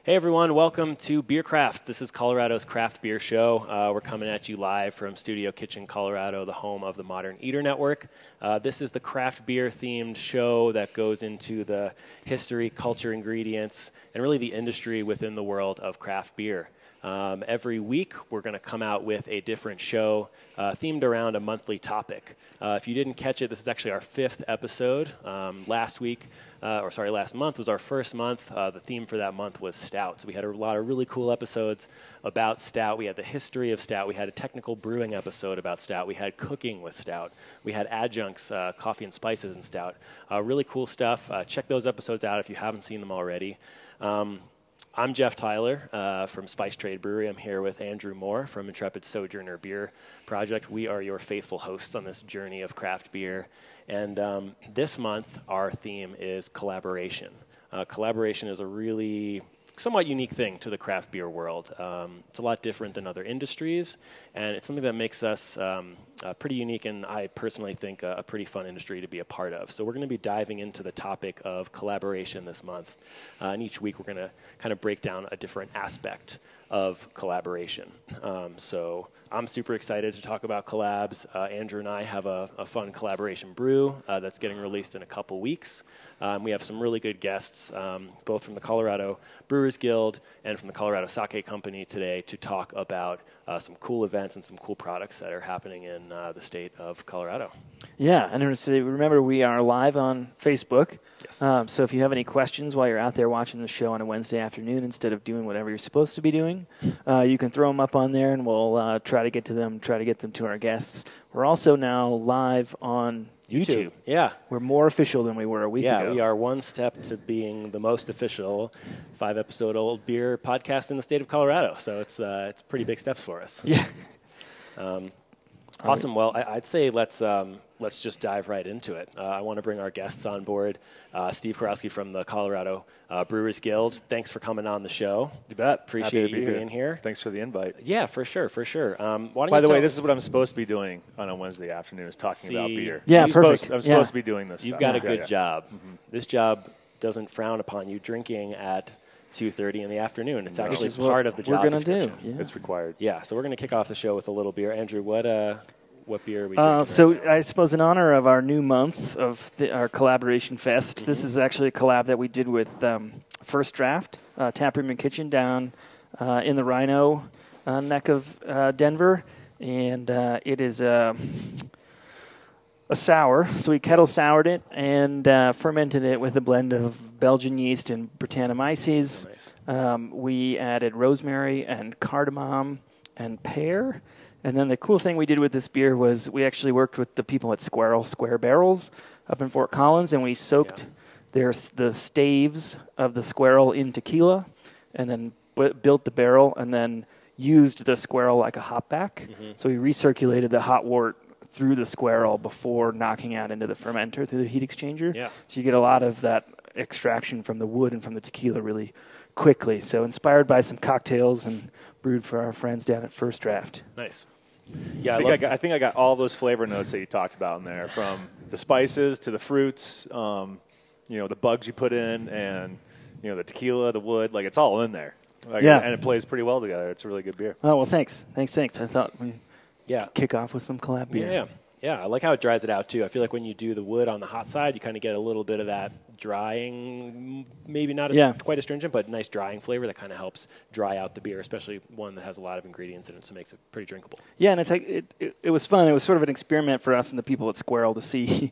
Hey everyone, welcome to Beer Craft. This is Colorado's craft beer show. We're coming at you live from Studio Kitchen, Colorado, the home of the Modern Eater Network. This is the craft beer themed show that goes into the history, culture, ingredients, and really the industry within the world of craft beer. Every week, we're going to come out with a different show themed around a monthly topic. If you didn't catch it, this is actually our 5th episode. Last month was our first month. The theme for that month was Stout. So we had a lot of really cool episodes about Stout. We had the history of Stout. We had a technical brewing episode about Stout. We had cooking with Stout. We had adjuncts, coffee and spices in Stout. Really cool stuff. Check those episodes out if you haven't seen them already. I'm Jeff Tyler from Spice Trade Brewery. I'm here with Andrew Moore from Intrepid Sojourner Beer Project. We are your faithful hosts on this journey of craft beer. And this month, our theme is collaboration. Collaboration is a really somewhat unique thing to the craft beer world. It's a lot different than other industries, and it's something that makes us pretty unique, and I personally think a pretty fun industry to be a part of. So we're going to be diving into the topic of collaboration this month, and each week we're going to kind of break down a different aspect of collaboration. So I'm super excited to talk about collabs. Andrew and I have a fun collaboration brew that's getting released in a couple weeks. We have some really good guests, both from the Colorado Brewers Guild and from the Colorado Sake Company today to talk about some cool events and some cool products that are happening in the state of Colorado. Yeah, and remember we are live on Facebook. Yes. So if you have any questions while you're out there watching the show on a Wednesday afternoon instead of doing whatever you're supposed to be doing, you can throw them up on there and we'll try to get to them, try to get them to our guests. We're also now live on YouTube. Yeah. We're more official than we were a week ago. Yeah, we are one step to being the most official 5-episode-old beer podcast in the state of Colorado. So it's pretty big steps for us. Yeah. Awesome. Well, I'd say let's just dive right into it. I want to bring our guests on board. Steve Kurowski from the Colorado Brewers Guild. Thanks for coming on the show. You bet. Appreciate you being here. Thanks for the invite. Yeah, for sure. By the way, this is what I'm supposed to be doing on a Wednesday afternoon, is talking about beer. Yeah, perfect. I'm supposed to be doing this You've stuff. got a good Yeah. job. Mm-hmm. This job doesn't frown upon you drinking at 2:30 in the afternoon. It's actually part of the job description. Yeah. It's required. Yeah, so we're going to kick off the show with a little beer. Andrew, what beer are we drinking? So I suppose in honor of our new month of our Collaboration Fest, this is actually a collab that we did with First Draft, Taproom and Kitchen down in the Rhino neck of Denver. And it is a sour. So we kettle soured it and fermented it with a blend of Belgian yeast and Brettanomyces. Nice. We added rosemary and cardamom and pear. And then the cool thing we did with this beer was we actually worked with the people at Square Barrels up in Fort Collins, and we soaked the staves of the squirrel in tequila and then built the barrel and then used the squirrel like a hopback. Mm-hmm. So we recirculated the hot wort through the squirrel before knocking out into the fermenter through the heat exchanger. Yeah. So you get a lot of that extraction from the wood and from the tequila really quickly. So inspired by some cocktails and brewed for our friends down at First Draft. Nice. Yeah, I think I got all those flavor notes that you talked about in there, from the spices to the fruits, the bugs you put in, and the tequila, the wood. Like, it's all in there. And it plays pretty well together. It's a really good beer. Oh well, thanks. I thought we'd kick off with some collab beer. Yeah, I like how it dries it out, too. I feel like when you do the wood on the hot side, you kind of get a little bit of that drying, maybe not quite astringent, but nice drying flavor that kind of helps dry out the beer, especially one that has a lot of ingredients in it, so it makes it pretty drinkable. Yeah, and it's like it was fun. It was sort of an experiment for us and the people at Squirrel to see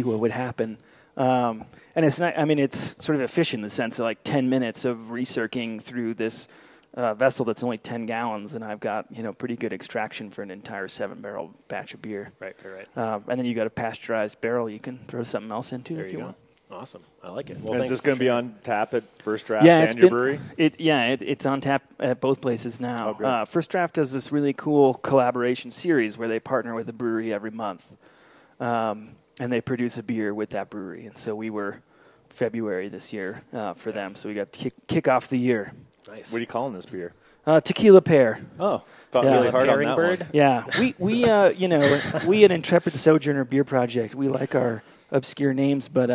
what would happen. And it's not. I mean, it's sort of efficient in the sense of like 10 minutes of recircing through this vessel that's only 10 gallons, and I've got pretty good extraction for an entire 7-barrel batch of beer. Right. And then you got a pasteurized barrel you can throw something else into if you want. Awesome. I like it. Well, and is this going to be on tap at First Draft and your brewery? It's on tap at both places now. Oh, great. First Draft does this really cool collaboration series where they partner with a brewery every month, and they produce a beer with that brewery. And so we were February this year for them, so we got to kick off the year. Nice. What are you calling this beer? Tequila Pear. Oh, thought really hard on that bird. one. Yeah, we we at Intrepid Sojourner Beer Project, we like our obscure names, but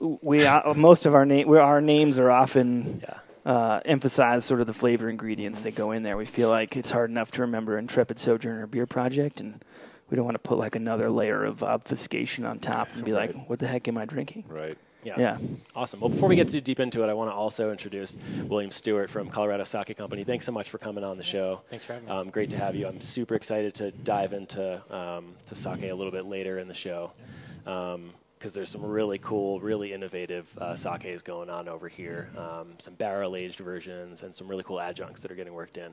most of our names are often emphasize sort of the flavor ingredients that go in there. We feel like it's hard enough to remember Intrepid Sojourner Beer Project, and we don't want to put like another layer of obfuscation on top and be like, what the heck am I drinking? Right. Yeah. Awesome. Well, before we get too deep into it, I want to also introduce William Stuart from Colorado Sake Company. Thanks so much for coming on the show. Thanks for having me. Great to have you. I'm super excited to dive into to sake a little bit later in the show because there's some really cool, really innovative sakes going on over here. Some barrel-aged versions and some really cool adjuncts that are getting worked in.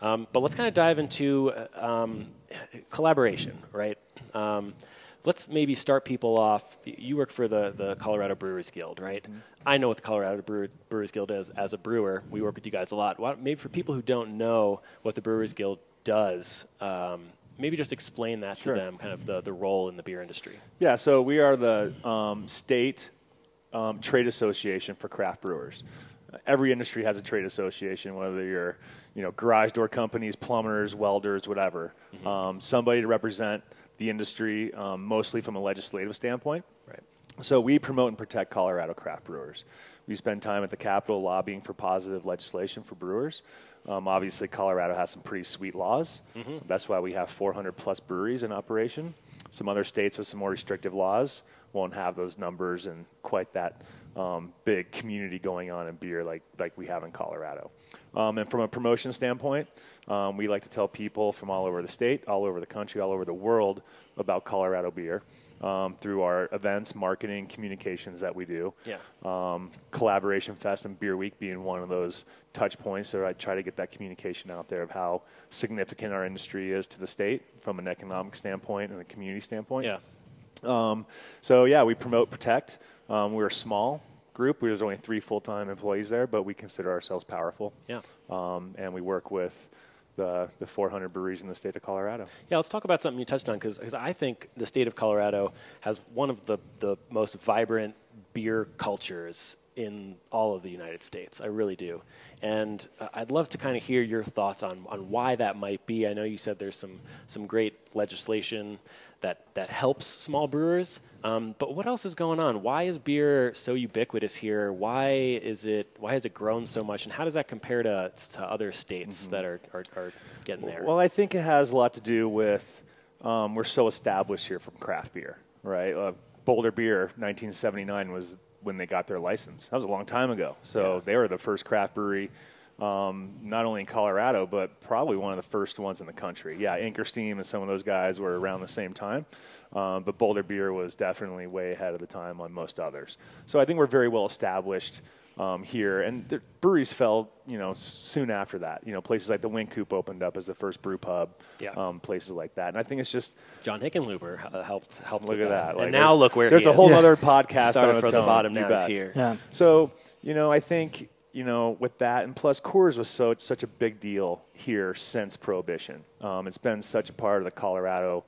But let's kind of dive into collaboration, right? Let's maybe start people off. You work for the Colorado Brewers Guild, right? Mm-hmm. I know what the Colorado Brewers Guild is as a brewer. We work with you guys a lot. Maybe for people who don't know what the Brewers Guild does, maybe just explain that to them, kind of the role in the beer industry. Yeah, so we are the state trade association for craft brewers. Every industry has a trade association, whether you're garage door companies, plumbers, welders, whatever. Mm-hmm. Somebody to represent the industry, mostly from a legislative standpoint. Right. So we promote and protect Colorado craft brewers. We spend time at the Capitol lobbying for positive legislation for brewers. Obviously, Colorado has some pretty sweet laws. Mm-hmm. That's why we have 400-plus breweries in operation. Some other states with some more restrictive laws won't have those numbers and quite that big community going on in beer like we have in Colorado. And from a promotion standpoint, we like to tell people from all over the state, all over the country, all over the world about Colorado beer through our events, marketing, communications that we do. Yeah. Collaboration Fest and Beer Week being one of those touch points. So I try to get that communication out there of how significant our industry is to the state from an economic standpoint and a community standpoint. Yeah. We promote, protect. We're a small group. There's only 3 full-time employees there, but we consider ourselves powerful. Yeah. And we work with the 400 breweries in the state of Colorado. Yeah, let's talk about something you touched on because I think the state of Colorado has one of the most vibrant beer cultures in all of the United States. I really do. And I'd love to kind of hear your thoughts on why that might be. I know you said there's some great legislation that helps small brewers, but what else is going on? Why is beer so ubiquitous here? Why has it grown so much, and how does that compare to other states that are getting there? Well, I think it has a lot to do with we're so established here from craft beer, right? Boulder Beer, 1979 was when they got their license. That was a long time ago. So they were the first craft brewery, not only in Colorado, but probably one of the first ones in the country. Yeah, Anchor Steam and some of those guys were around the same time. But Boulder Beer was definitely way ahead of the time on most others. So I think we're very well established here. And the breweries fell, soon after that. Places like the Wing Coop opened up as the first brew pub. Yeah. Places like that. And I think it's just John Hickenlooper helped look at that. And now look where there's he a whole is. other podcast Started on its from the own. bottom, You now bet. he's here. Yeah. So, I think, with that, and plus Coors was such a big deal here since Prohibition. It's been such a part of the Colorado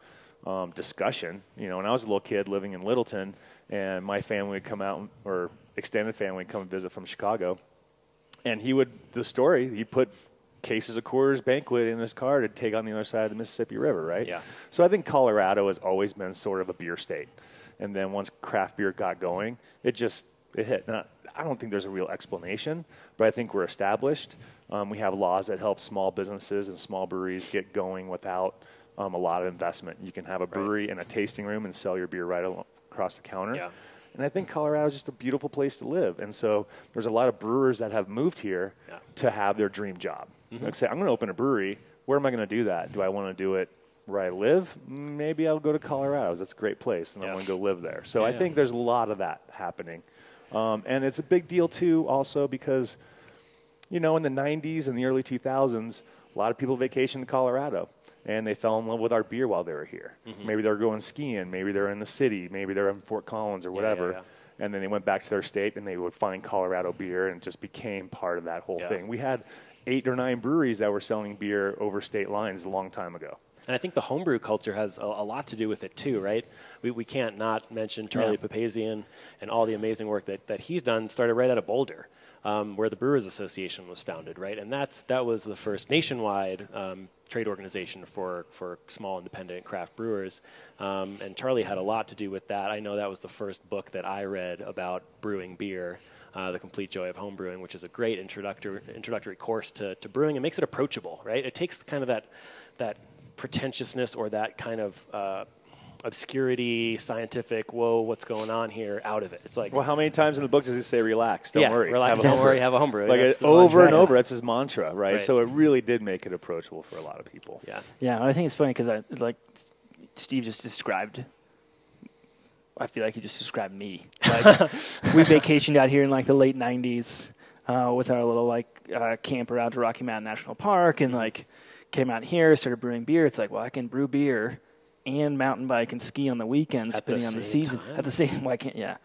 discussion. When I was a little kid living in Littleton, and my family would come out, or extended family would come and visit from Chicago, and he put cases of Coors Banquet in his car to take on the other side of the Mississippi River, right? Yeah. So I think Colorado has always been sort of a beer state. And then once craft beer got going, it hit. Now, I don't think there's a real explanation, but I think we're established. We have laws that help small businesses and small breweries get going without a lot of investment. You can have a brewery and a tasting room and sell your beer right across the counter. Yeah. And I think Colorado is just a beautiful place to live. And so there's a lot of brewers that have moved here to have their dream job. Mm-hmm. Like say, I'm going to open a brewery. Where am I going to do that? Do I want to do it where I live? Maybe I'll go to Colorado. That's a great place, and I want to go live there. So I think there's a lot of that happening. And it's a big deal, too, also because, in the 90s and the early 2000s, a lot of people vacationed to Colorado. And they fell in love with our beer while they were here. Mm-hmm. Maybe they were going skiing. Maybe they're in the city. Maybe they're in Fort Collins or whatever. And then they went back to their state, and they would find Colorado beer, and it just became part of that whole thing. We had 8 or 9 breweries that were selling beer over state lines a long time ago. And I think the homebrew culture has a lot to do with it too, right? We can't not mention Charlie Papazian and all the amazing work that he's done. Started right out of Boulder, where the Brewers Association was founded, right? And that was the first nationwide trade organization for small independent craft brewers. And Charlie had a lot to do with that. I know that was the first book that I read about brewing beer. The Complete Joy of Homebrewing, which is a great introductory course to brewing. It makes it approachable, right? It takes kind of that pretentiousness or that kind of obscurity, scientific, whoa, what's going on here, out of it. It's like, well, how many times in the book does he say, relax, don't worry. Relax, don't worry, have a homebrew. Like over and over, that's his mantra, right? So it really did make it approachable for a lot of people. Yeah. Yeah, I think it's funny because like Steve just described, I feel like he just described me. Like we vacationed out here in like the late 90s with our little like camper out to Rocky Mountain National Park and like came out here, started brewing beer. It's like, well, I can brew beer and mountain bike and ski on the weekends, depending on the season. Time? At the same, why can't? Yeah,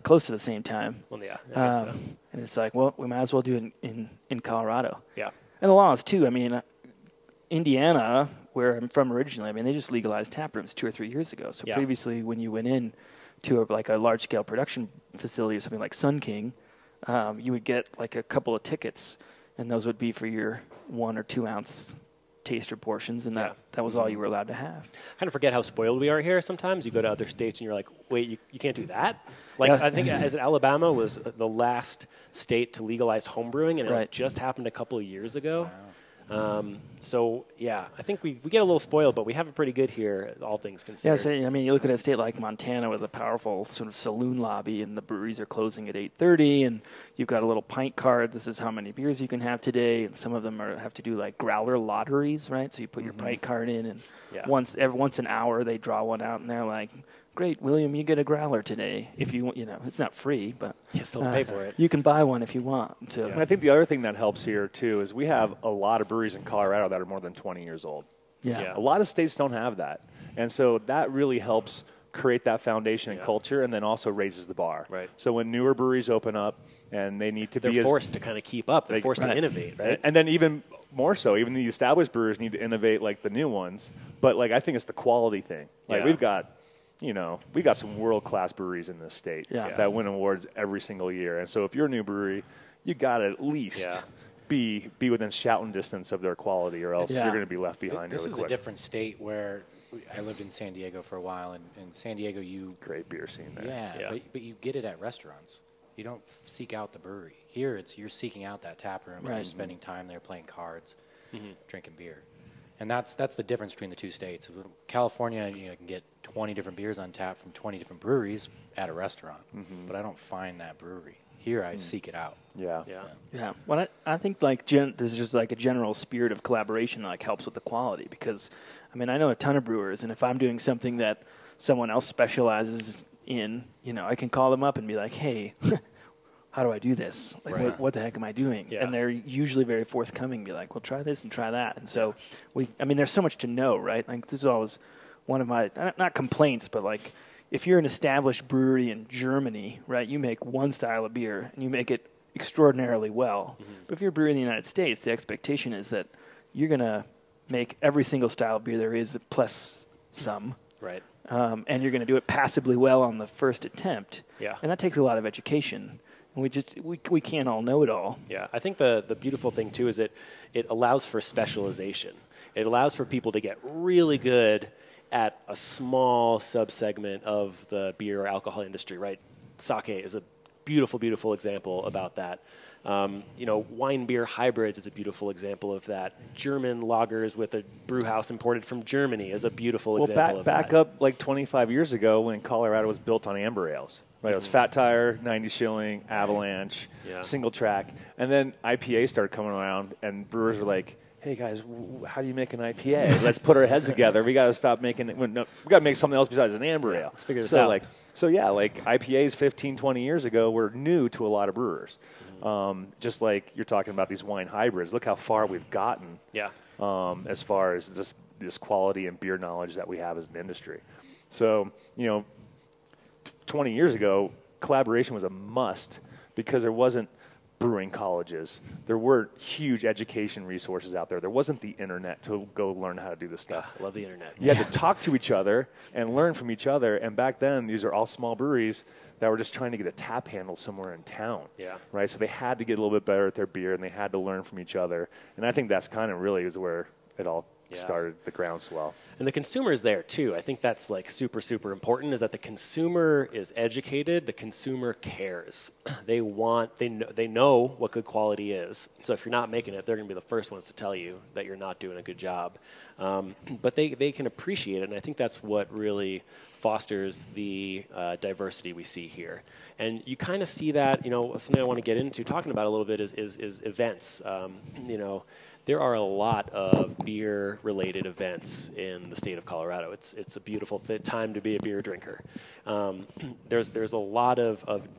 close to the same time. Well, yeah. I guess so. And it's like, well, we might as well do it in Colorado. Yeah. And the laws too. I mean, Indiana, where I'm from originally, I mean, they just legalized tap rooms 2 or 3 years ago. So previously, when you went in to a large scale production facility or something like Sun King, you would get like a couple of tickets, and those would be for your 1 or 2 ounce taster portions, and that was all you were allowed to have. Kind of forget how spoiled we are here sometimes. You go to other states and you're like, wait, you can't do that? Like, I think as Alabama was the last state to legalize homebrewing, and it just happened a couple of years ago. Wow. So, yeah, I think we get a little spoiled, but we have it pretty good here, all things considered. Yeah, so, I mean, you look at a state like Montana with a powerful sort of saloon lobby, and the breweries are closing at 8:30, and you've got a little pint card. This is how many beers you can have today, and some of them have to do like growler lotteries, right? So you put your pint card in, and once an hour they draw one out, and they're like, great, William, you get a growler today. If you know, it's not free, but you still pay for it. You can buy one if you want. So. And I think the other thing that helps here too is we have a lot of breweries in Colorado that are more than 20 years old. Yeah. A lot of states don't have that, and so that really helps create that foundation and culture, and then also raises the bar. Right. So when newer breweries open up and they need to they're forced to kind of keep up. They're forced to innovate, right? And then even more so, even the established brewers need to innovate like the new ones. But like I think it's the quality thing. Like we've got. We got some world-class breweries in this state that win awards every single year. And so if you're a new brewery, you got to at least be within shouting distance of their quality, or else you're going to be left behind This really is quick. a different state where I lived in San Diego for a while, and in San Diego Great beer scene there. Yeah. But you get it at restaurants. You don't seek out the brewery. Here, you're seeking out that tap room and you're spending time there playing cards, drinking beer. And that's the difference between the two states. California, you can get 20 different beers on tap from 20 different breweries at a restaurant, but I don't find that brewery. Here, I seek it out. Yeah. Well, I think like there's just like a general spirit of collaboration that like helps with the quality, because I mean I know a ton of brewers, and if I'm doing something that someone else specializes in, I can call them up and be like, hey. How do I do this? Like, what the heck am I doing? Yeah. And they're usually very forthcoming, be like, well, try this and try that. And so there's so much to know, right? Like, this is always one of my, not complaints, but like, if you're an established brewery in Germany, right, you make one style of beer and you make it extraordinarily well. But if you're a brewery in the United States, the expectation is that you're going to make every single style of beer there is plus some. Right. And you're going to do it passably well on the first attempt. Yeah. And that takes a lot of education. We can't all know it all. Yeah, I think the beautiful thing too is it allows for specialization. It allows for people to get really good at a small subsegment of the beer or alcohol industry, right? Sake is a beautiful, beautiful example about that. Wine beer hybrids is a beautiful example of that. German lagers with a brew house imported from Germany is a beautiful example of that. Back up like 25 years ago when Colorado was built on amber ales. Right, it was Fat Tire, 90 Shilling, Avalanche, single track. And then IPA started coming around, and brewers were like, hey, guys, how do you make an IPA? Let's put our heads together. We got to stop making it. We got to make something else besides an amber ale. Let's figure this out. Like IPAs 15, 20 years ago were new to a lot of brewers. Just like you're talking about these wine hybrids. Look how far we've gotten as far as this quality and beer knowledge that we have as an industry. So, 20 years ago, collaboration was a must because there wasn't brewing colleges. There weren't huge education resources out there. There wasn't the internet to go learn how to do this stuff. I love the internet. You had to talk to each other and learn from each other. And back then, these are all small breweries that were just trying to get a tap handle somewhere in town. Yeah. Right? So they had to get a little bit better at their beer, and they had to learn from each other. And I think that's kind of really is where it all started the groundswell. And the consumer is there too. I think that's like super, super important, is that the consumer is educated. The consumer cares. They know what good quality is. So if you're not making it, they're going to be the first ones to tell you that you're not doing a good job. But they can appreciate it. And I think that's what really fosters the diversity we see here. And you kind of see that, something I want to get into talking about a little bit is events. There are a lot of beer-related events in the state of Colorado. It's a beautiful time to be a beer drinker. There's a lot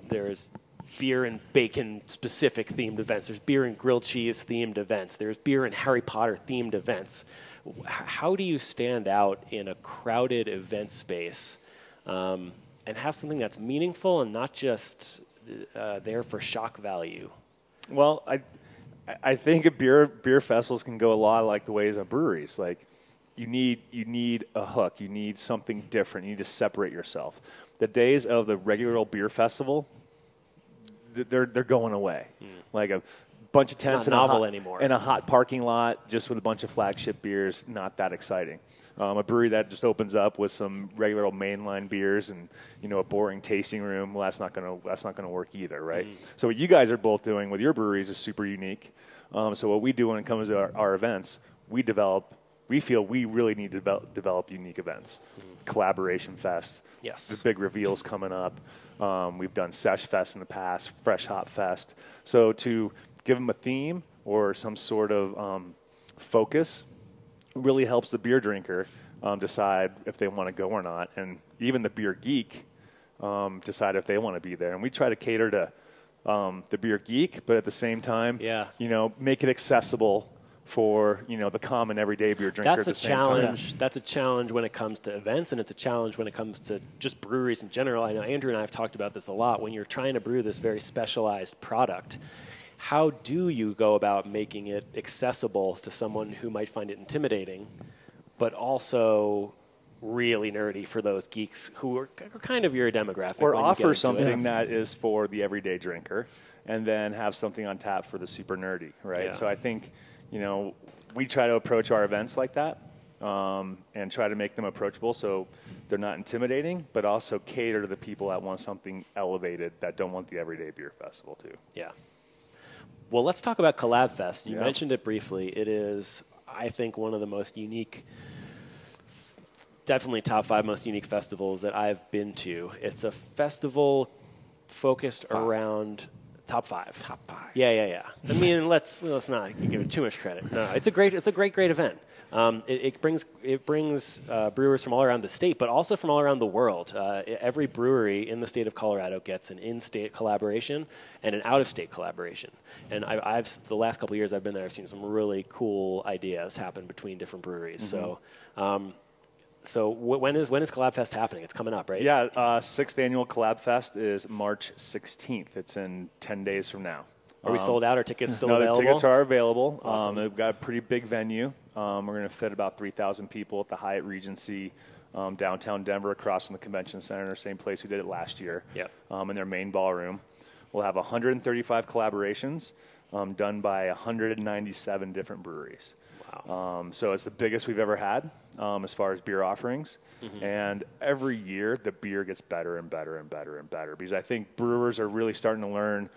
there's beer and bacon specific themed events. There's beer and grilled cheese themed events. There's beer and Harry Potter themed events. How do you stand out in a crowded event space and have something that's meaningful and not just there for shock value? Well, I think beer festivals can go a lot like the ways of breweries. Like you need a hook. You need something different. You need to separate yourself. The days of the regular old beer festival, they're going away. Like a bunch of tents in a hot parking lot just with a bunch of flagship beers, not that exciting. A brewery that just opens up with some regular old mainline beers and a boring tasting room, well, that's not gonna work either, right? So what you guys are both doing with your breweries is super unique. So what we do when it comes to our events, we feel we really need to develop unique events. Collaboration Fest. Yes. The big reveals coming up. We've done Sesh Fest in the past, Fresh Hop Fest. So to give them a theme or some sort of focus really helps the beer drinker decide if they want to go or not, and even the beer geek decide if they want to be there. And we try to cater to the beer geek, but at the same time, make it accessible for the common everyday beer drinker. That's a challenge. That's a challenge when it comes to events, and it's a challenge when it comes to just breweries in general. I know Andrew and I have talked about this a lot. When you're trying to brew this very specialized product, how do you go about making it accessible to someone who might find it intimidating, but also really nerdy for those geeks who are kind of your demographic? Or offer something that is for the everyday drinker, and then have something on tap for the super nerdy, right? Yeah. So I think, we try to approach our events like that and try to make them approachable so they're not intimidating, but also cater to the people that want something elevated that don't want the everyday beer festival too. Yeah. Well, let's talk about Collab Fest. You mentioned it briefly. It is, I think, one of the most unique, definitely top 5 most unique festivals that I've been to. It's a festival focused around top 5. Top 5. Yeah. I mean, let's not give it too much credit. No, it's a great event. It brings brewers from all around the state, but also from all around the world. Every brewery in the state of Colorado gets an in-state collaboration and an out-of-state collaboration. And I've the last couple of years I've been there, I've seen some really cool ideas happen between different breweries. So when is Collab Fest happening? It's coming up, right? Yeah, 6th annual Collab Fest is March 16th. It's in 10 days from now. Are we sold out? Are tickets still available? The tickets are available. Awesome. We've got a pretty big venue. We're going to fit about 3,000 people at the Hyatt Regency downtown Denver, across from the Convention Center, same place we did it last year. Yep. In their main ballroom. We'll have 135 collaborations done by 197 different breweries. Wow. So it's the biggest we've ever had as far as beer offerings. And every year the beer gets better and better and better and better, because I think brewers are really starting to learn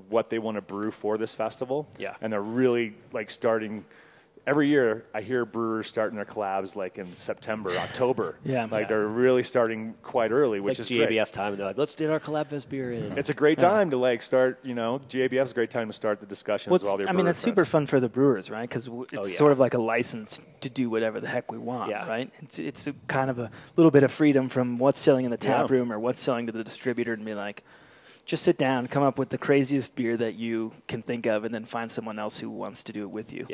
what they want to brew for this festival. Yeah. And they're really starting. Every year I hear brewers starting their collabs in September, October. They're really starting quite early, which is GABF great. time, and they're like, let's get our Collab Fest beer in. It's a great time to start, GABF is a great time to start the discussions with all your brewer it's friends. super fun for the brewers, right? Because it's sort of like a license to do whatever the heck we want, right? It's a kind of a little bit of freedom from what's selling in the tap room or what's selling to the distributor, and be like, just sit down, come up with the craziest beer that you can think of, and then find someone else who wants to do it with you.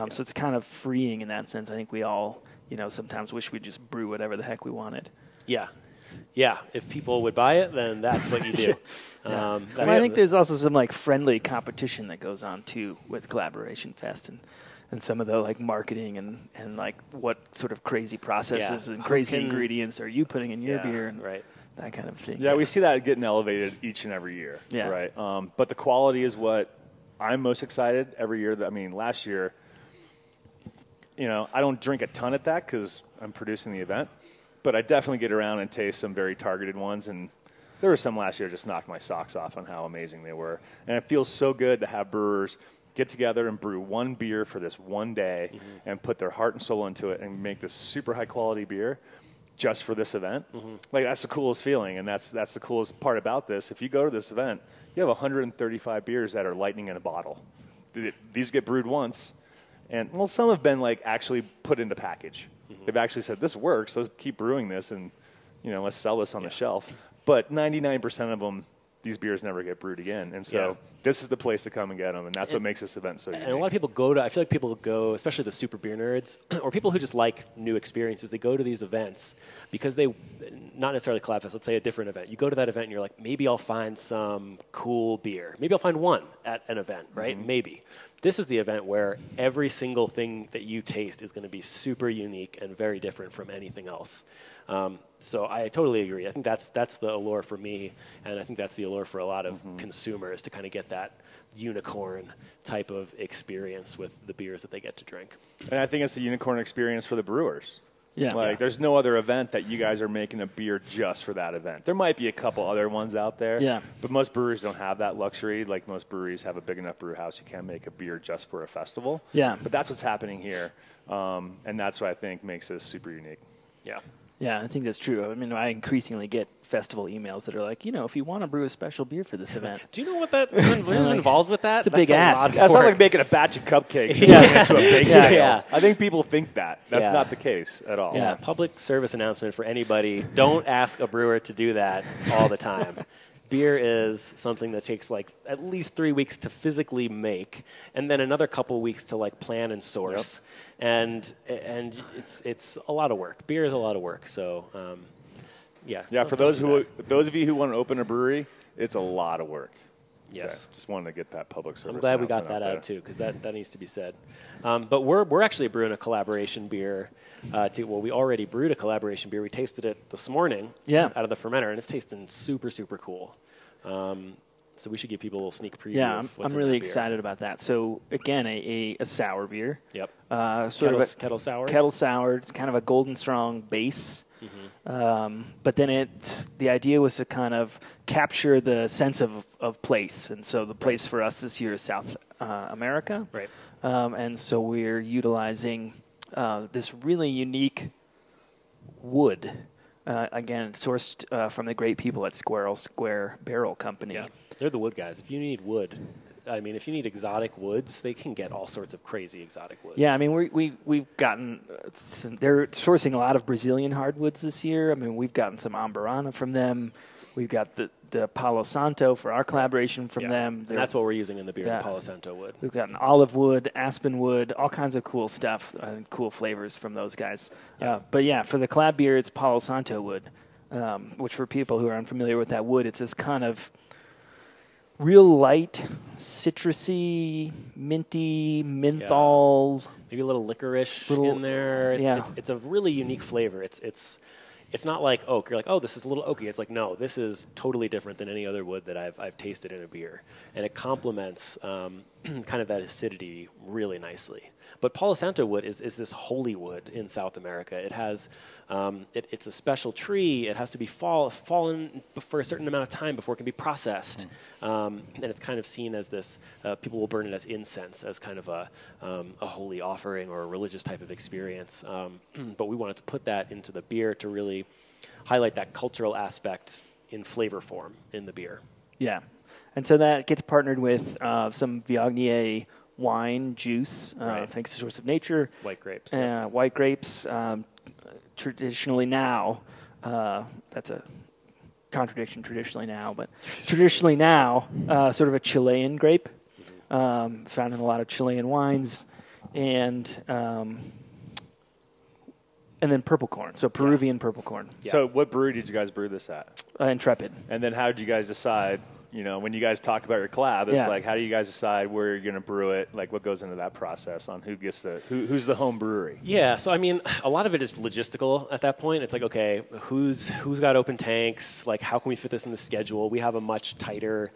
So it's kind of freeing in that sense. I think we all, sometimes wish we'd just brew whatever the heck we wanted. Yeah. If people would buy it, then that's what you do. I think there's also some friendly competition that goes on too with Collaboration Fest and some of the marketing and what sort of crazy processes and crazy ingredients are you putting in your beer and that kind of thing. Yeah, we see that getting elevated each and every year. Right. But the quality is what I'm most excited every year. Last year, I don't drink a ton at that because I'm producing the event, but I definitely get around and taste some very targeted ones. And there were some last year just knocked my socks off on how amazing they were. And it feels so good to have brewers get together and brew one beer for this one day and put their heart and soul into it and make this super high quality beer just for this event. Like, that's the coolest feeling, and that's the coolest part about this. If you go to this event, you have 135 beers that are lightning in a bottle. These get brewed once, and well, some have been like actually put into package. They've actually said, this works, let's keep brewing this, and let's sell this on the shelf. But 99% of them, these beers never get brewed again. And so this is the place to come and get them, and that's what makes this event so unique. And a lot of people I feel like people go, especially the super beer nerds, or people who just like new experiences, they go to these events because they, not necessarily Collab Fest, let's say a different event. You go to that event and you're like, maybe I'll find some cool beer. Maybe I'll find one at an event, right? Maybe. This is the event where every single thing that you taste is going to be super unique and very different from anything else. So I totally agree. I think that's the allure for me, and I think that's the allure for a lot of consumers to kind of get that unicorn type of experience with the beers that they get to drink. And I think it's the unicorn experience for the brewers. There's no other event that you guys are making a beer just for that event. There might be a couple other ones out there, but most breweries don't have that luxury. Like, most breweries have a big enough brew house, you can't make a beer just for a festival. But that's what's happening here, and that's what I think makes this super unique. Yeah, I think that's true. I mean, I increasingly get festival emails that are like, if you want to brew a special beer for this event. Do you know what that's involved with that? It's a big ask. That's not like making a batch of cupcakes and turning it into a bake sale. I think people think that. That's not the case at all. Yeah, public service announcement for anybody. Don't ask a brewer to do that all the time. Beer is something that takes like at least 3 weeks to physically make, and then another couple weeks to like plan and source, and it's a lot of work. Beer is a lot of work, so For those of you who want to open a brewery, it's a lot of work. Yes, just wanted to get that public service. I'm glad we got that out too, because that needs to be said. But we're actually brewing a collaboration beer. We already brewed a collaboration beer. We tasted it this morning out of the fermenter, and it's tasting super, super cool. So we should give people a little sneak preview. Yeah, of what's I'm really excited about that. So again, a sour beer. Yep. Kettle sour. Kettle sour. It's kind of a golden strong base. But then the idea was to kind of capture the sense of place. And so the place for us this year is South America. Right. And so we're utilizing this really unique wood. Again, sourced from the great people at Square Barrel Company. Yeah, they're the wood guys. If you need wood, if you need exotic woods, they can get all sorts of crazy exotic woods. Yeah, I mean, we've gotten they're sourcing a lot of Brazilian hardwoods this year. I mean, we've gotten some Ambarana from them. We've got the Palo Santo for our collaboration from them. And that's what we're using in the beer, the Palo Santo wood. We've got an olive wood, aspen wood, all kinds of cool stuff, cool flavors from those guys. But for the collab beer, it's Palo Santo wood, which for people who are unfamiliar with that wood, it's this kind of real light, citrusy, minty, menthol. Maybe a little licorice in there. It's a really unique flavor. It's not like oak. You're like, oh, this is a little oaky. It's like, no, this is totally different than any other wood that I've tasted in a beer. And it complements kind of that acidity really nicely. But Palo Santo wood is this holy wood in South America. It has, it's a special tree. It has to be fallen for a certain amount of time before it can be processed. And it's kind of seen as this, people will burn it as incense, as kind of a holy offering or a religious type of experience. But we wanted to put that into the beer to really highlight that cultural aspect in flavor form in the beer. Yeah. And so that gets partnered with some Viognier wine juice, thanks to Source of Nature. White grapes. White grapes, traditionally now, that's a contradiction, traditionally now, but traditionally now, sort of a Chilean grape, found in a lot of Chilean wines, and then purple corn, so Peruvian purple corn. Yeah. So what brewery did you guys brew this at? Intrepid. And then how did you guys decide, when you guys talk about your collab, it's like, how do you guys decide where you're going to brew it? Like, what goes into that process on who's the home brewery? Yeah, so a lot of it is logistical at that point. It's like, okay, who's got open tanks? Like, how can we fit this in the schedule? We have a much tighter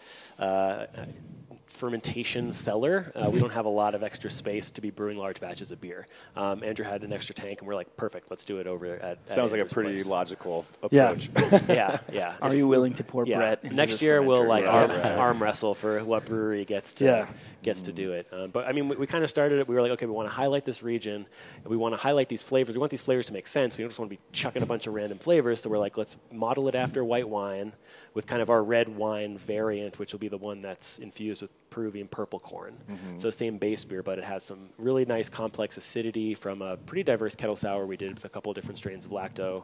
fermentation cellar. We don't have a lot of extra space to be brewing large batches of beer. Andrew had an extra tank, and we're like, perfect, let's do it over at Sounds like a Andrew's pretty place. logical approach. Yeah. Are you willing to pour Yeah. Brett into Next this year we'll fermenter? like Yes. arm wrestle for what brewery gets to do it. But I mean, we kind of started it. We were like, okay, we want to highlight this region, and we want to highlight these flavors. We want these flavors to make sense. We don't just want to be chucking a bunch of random flavors. So we're like, let's model it after white wine with kind of our red wine variant, which will be the one that's infused with Peruvian purple corn. So same base beer, but it has some really nice complex acidity from a pretty diverse kettle sour we did with a couple of different strains of lacto.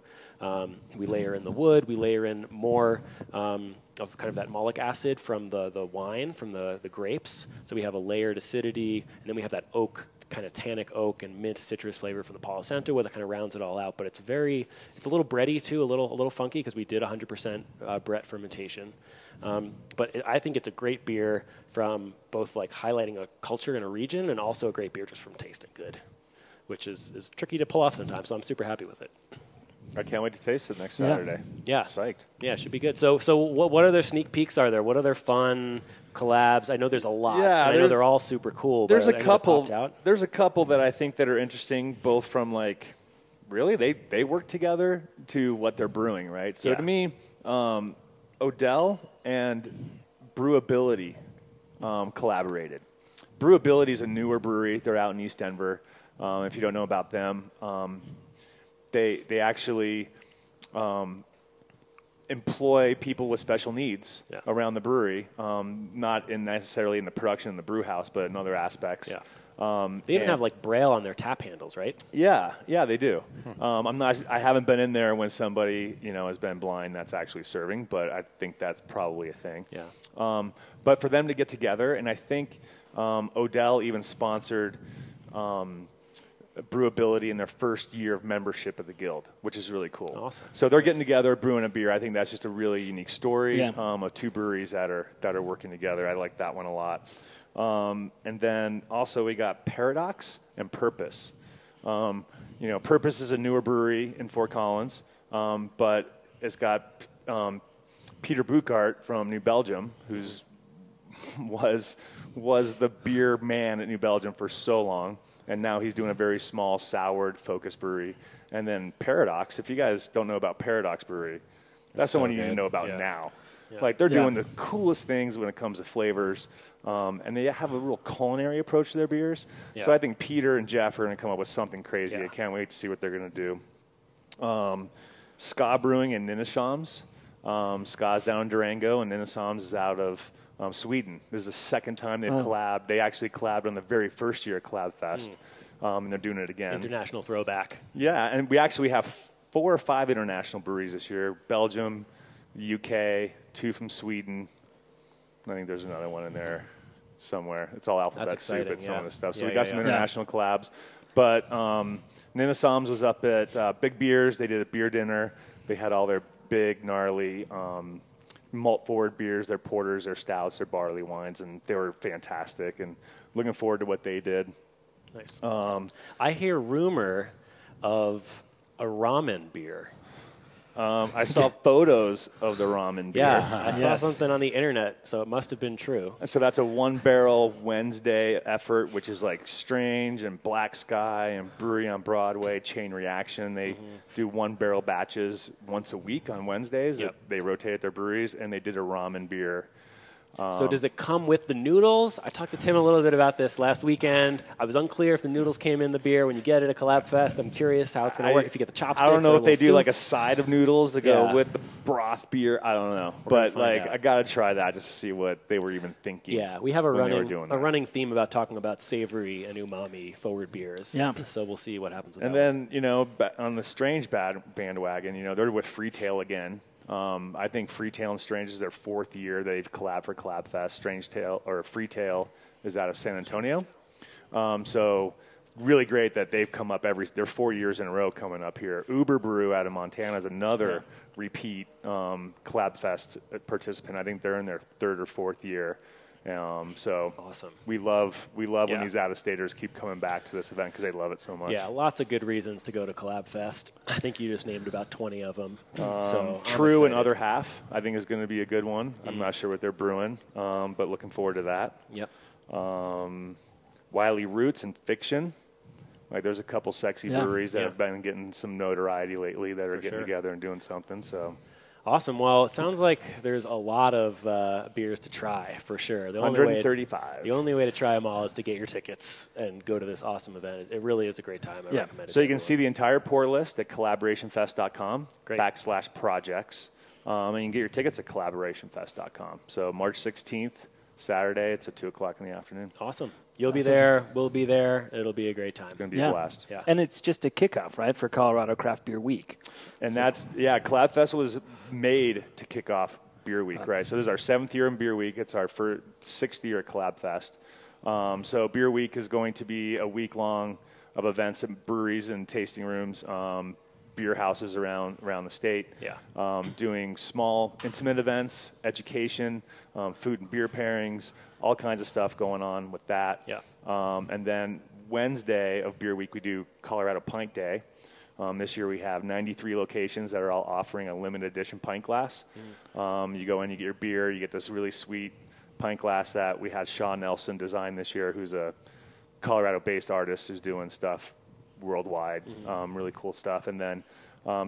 We layer in the wood. We layer in more of kind of that malic acid from the wine, from the grapes. So we have a layered acidity, and then we have that oak, kind of tannic oak and mint citrus flavor from the Palo Santo, where that kind of rounds it all out. But it's a little bready too, a little funky because we did 100% Brett fermentation. But I think it's a great beer from both like highlighting a culture and a region, and also a great beer just from tasting good, which is tricky to pull off sometimes. So I'm super happy with it. I can't wait to taste it next Saturday. Yeah. Psyched. Yeah, it should be good. So what other sneak peeks are there? What other fun collabs? I know there's a lot. Yeah, I know they're all super cool. There's but a couple. popped out? There's a couple that I think that are interesting, both from like, really they work together to what they're brewing, right? So to me, Odell and Brewability collaborated. Brewability is a newer brewery. They're out in East Denver. If you don't know about them, they actually employ people with special needs around the brewery, not necessarily in the production in the brew house, but in other aspects. Yeah. They even have like Braille on their tap handles, right? Yeah, they do. I haven't been in there when somebody has been blind that's actually serving, but I think that's probably a thing. Yeah. But for them to get together, and I think Odell even sponsored Brewability in their first year of membership of the Guild, which is really cool. Awesome. So they're getting together, brewing a beer. I think that's just a really unique story of two breweries that are working together. I like that one a lot. And then also we got Paradox and Purpose. Purpose is a newer brewery in Fort Collins, but it's got Peter Buchart from New Belgium, who's was the beer man at New Belgium for so long, and now he's doing a very small soured focused brewery. And then Paradox, if you guys don't know about Paradox Brewery, that's someone you need to know about now. Yeah. Like they're doing the coolest things when it comes to flavors, and they have a real culinary approach to their beers. Yeah. So I think Peter and Jeff are going to come up with something crazy. I can't wait to see what they're going to do. Ska Brewing in Nynäshamns. Ska's down in Durango, and Nynäshamns is out of Sweden. This is the second time they've collabed. They actually collabed on the very first year of Collab Fest, and they're doing it again. International throwback. Yeah, and we actually have 4 or 5 international breweries this year. Belgium, UK, 2 from Sweden. I think there's another one in there somewhere. It's all alphabet soup and some of this stuff. So we got some international collabs. But Nynäshamns was up at Big Beers. They did a beer dinner. They had all their big, gnarly malt-forward beers, their porters, their stouts, their barley wines, and they were fantastic. And looking forward to what they did. Nice. I hear rumor of a ramen beer. I saw photos of the ramen beer. Yeah, I saw something on the internet, so it must have been true. So that's a one-barrel Wednesday effort, which is like Strange and Black Sky and Brewery on Broadway, Chain Reaction. They do one-barrel batches once a week on Wednesdays. They rotate at their breweries, and they did a ramen beer. So does it come with the noodles? I talked to Tim a little bit about this last weekend. I was unclear if the noodles came in the beer when you get it at Collab Fest. I'm curious how it's going to work, if you get the chopsticks. I don't know if they do soup. like a side of noodles to go with the broth beer. I don't know. But like I got to try that just to see what they were even thinking. Yeah, we have a running theme about talking about savory and umami forward beers. Yeah. So we'll see what happens with that. And then, on the Strange bandwagon, they're with Freetail again. I think Freetail and Strange is their 4th year. They've collabed for Collab Fest. Freetail is out of San Antonio. So really great that they've come up they're 4 years in a row coming up here. Uber Brew out of Montana is another repeat Collab Fest participant. I think they're in their 3rd or 4th year. So awesome. We love when these out-of-staters keep coming back to this event because they love it so much. Yeah, lots of good reasons to go to Collab Fest. I think you just named about 20 of them. So True and Other Half, I think, is going to be a good one. I'm not sure what they're brewing, but looking forward to that. Yep. Wiley Roots and Fiction. Like, there's a couple sexy breweries that have been getting some notoriety lately that are getting together and doing something. So. Awesome. Well, it sounds like there's a lot of beers to try for sure. 135. The only way to try them all is to get your tickets and go to this awesome event. It really is a great time. I recommend it. So you can see the entire pour list at collaborationfest.com/projects. And you can get your tickets at collaborationfest.com. So March 16th, Saturday, it's at 2 o'clock in the afternoon. Awesome. You'll be there. We'll be there. It'll be a great time. It's going to be a blast. Yeah. And it's just a kickoff, right, for Colorado Craft Beer Week. And Collab Fest was made to kick off Beer Week, right? So this is our 7th year in Beer Week. It's our 6th year at Collab Fest. So Beer Week is going to be a week long of events at breweries and tasting rooms, beer houses around the state, doing small, intimate events, education, food and beer pairings, all kinds of stuff going on with that. Yeah. And then Wednesday of Beer Week, we do Colorado Pint Day. This year we have 93 locations that are all offering a limited edition pint glass. You go in, you get your beer, you get this really sweet pint glass that we had Sean Nelson design this year, who's a Colorado-based artist who's doing stuff worldwide, really cool stuff. And then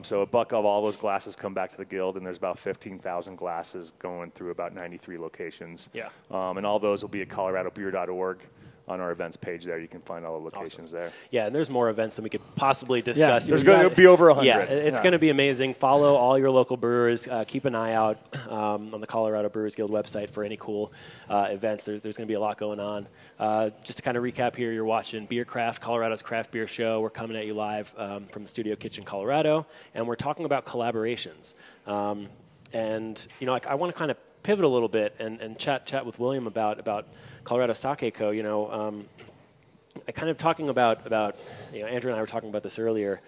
so a buck of all those glasses come back to the Guild, and there's about 15,000 glasses going through about 93 locations. Yeah. And all those will be at coloradobeer.org. On our events page there, you can find all the locations there. Yeah, and there's more events than we could possibly discuss. There's going to be over 100. Yeah, it's going to be amazing. Follow all your local brewers. Keep an eye out on the Colorado Brewers Guild website for any cool events. There's going to be a lot going on. Just to kind of recap here, you're watching Beer Craft, Colorado's craft beer show. We're coming at you live from the Studio Kitchen, Colorado, and we're talking about collaborations. And, you know, I want to kind of pivot a little bit and chat with William about Colorado Sake Co. You know, I kind of talking about Andrew and I were talking about this earlier.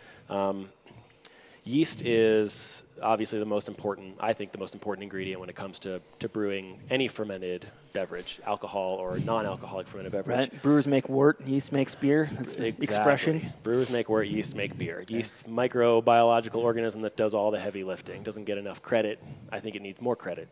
Yeast is obviously the most important ingredient when it comes to brewing any fermented beverage, alcohol or non-alcoholic fermented beverage. Right. Brewers make wort, yeast makes beer. That's the expression. Brewers make wort, yeast make beer. Yeast, microbiological organism that does all the heavy lifting. Doesn't get enough credit. I think it needs more credit.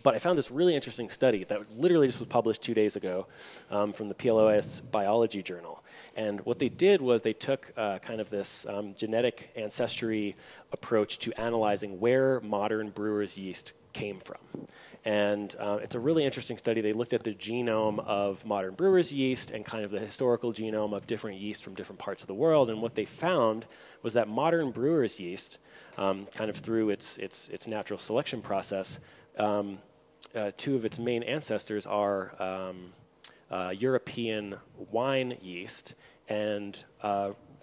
But I found this really interesting study that literally just was published 2 days ago from the PLOS Biology Journal. And what they did was they took kind of this genetic ancestry approach to analyzing where modern brewers' yeast came from. And it's a really interesting study. They looked at the genome of modern brewers' yeast and kind of the historical genome of different yeast from different parts of the world. And what they found was that modern brewers' yeast, kind of through its natural selection process, two of its main ancestors are European wine yeast and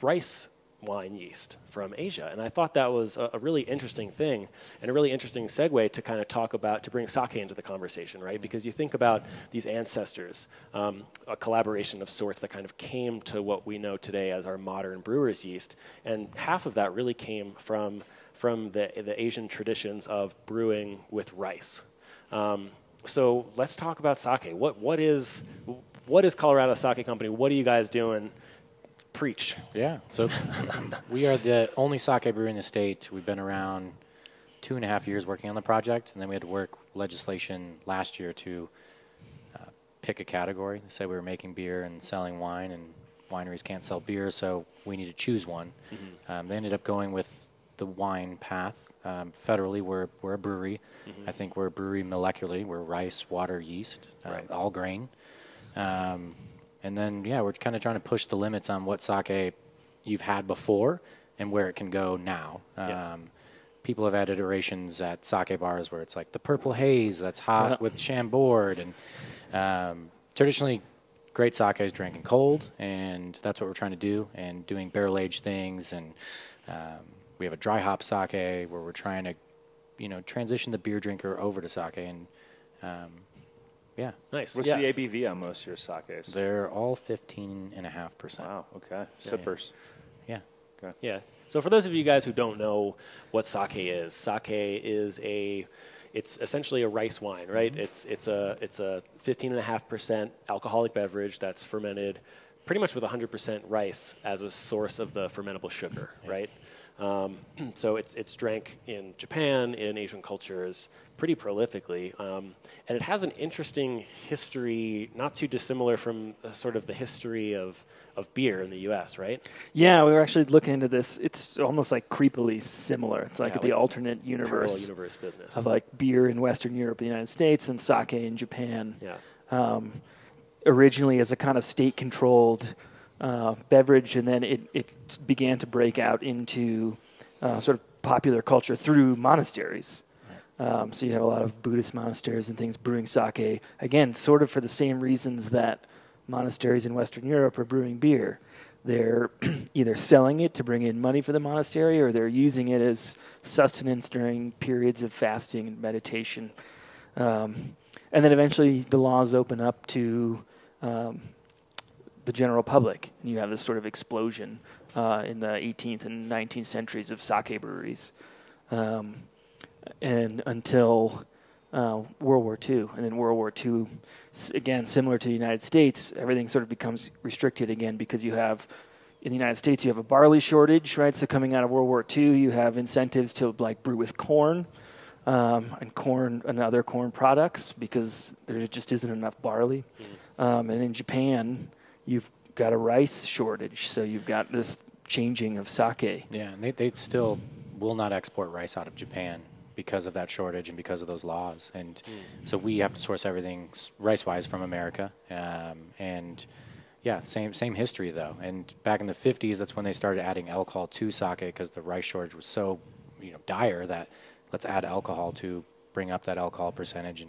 rice wine yeast from Asia. And I thought that was a really interesting thing and a really interesting segue to kind of talk about, to bring sake into the conversation, right? Because you think about these ancestors, a collaboration of sorts that kind of came to what we know today as our modern brewer's yeast. And half of that really came from the Asian traditions of brewing with rice. So let's talk about sake. What is Colorado Sake Company? What are you guys doing? Preach. Yeah. So we are the only sake brewery in the state. We've been around 2.5 years working on the project, and then we had to work legislation last year to pick a category. They said we were making beer and selling wine, and wineries can't sell beer, so we need to choose one. They ended up going with the wine path. Federally, we're a brewery. I think we're a brewery molecularly. We're rice, water, yeast, all grain. And then, we're kind of trying to push the limits on what sake you've had before and where it can go now. People have had iterations at sake bars where it's like the purple haze that's hot with Chambord. And traditionally, great sake is drinking cold, and that's what we're trying to do, and doing barrel-aged things. And we have a dry hop sake where we're trying to, transition the beer drinker over to sake. And nice. What's the ABV on most of your sakes? They're all 15.5%. Wow. Okay. Sippers. Yeah. Okay. Yeah. So for those of you guys who don't know what sake is it's essentially a rice wine, right? Mm-hmm. It's a 15.5% alcoholic beverage that's fermented pretty much with 100% rice as a source of the fermentable sugar, right? So it's drank in Japan, in Asian cultures, pretty prolifically. And it has an interesting history, not too dissimilar from sort of the history of beer in the U.S., right? Yeah, we were actually looking into this. It's almost like creepily similar. It's like the alternate universe business of like beer in Western Europe, the United States, and sake in Japan. Yeah. Originally as a kind of state-controlled beverage, and then it began to break out into sort of popular culture through monasteries. So you have a lot of Buddhist monasteries and things brewing sake, again, sort of for the same reasons that monasteries in Western Europe are brewing beer. They're either selling it to bring in money for the monastery, or they're using it as sustenance during periods of fasting and meditation. And then eventually the laws open up to the general public, and you have this sort of explosion in the 18th and 19th centuries of sake breweries, and until World War II. And then World War II, again, similar to the United States, everything sort of becomes restricted again because you have, in the United States, you have a barley shortage, right? So coming out of World War II, you have incentives to like brew with corn, and corn and other corn products because there just isn't enough barley. And in Japan, you've got a rice shortage, so you've got this changing of sake. Yeah, and they still will not export rice out of Japan because of that shortage and because of those laws. And so we have to source everything rice-wise from America. And yeah, same history though. And back in the 50s, that's when they started adding alcohol to sake because the rice shortage was so dire that let's add alcohol to bring up that alcohol percentage.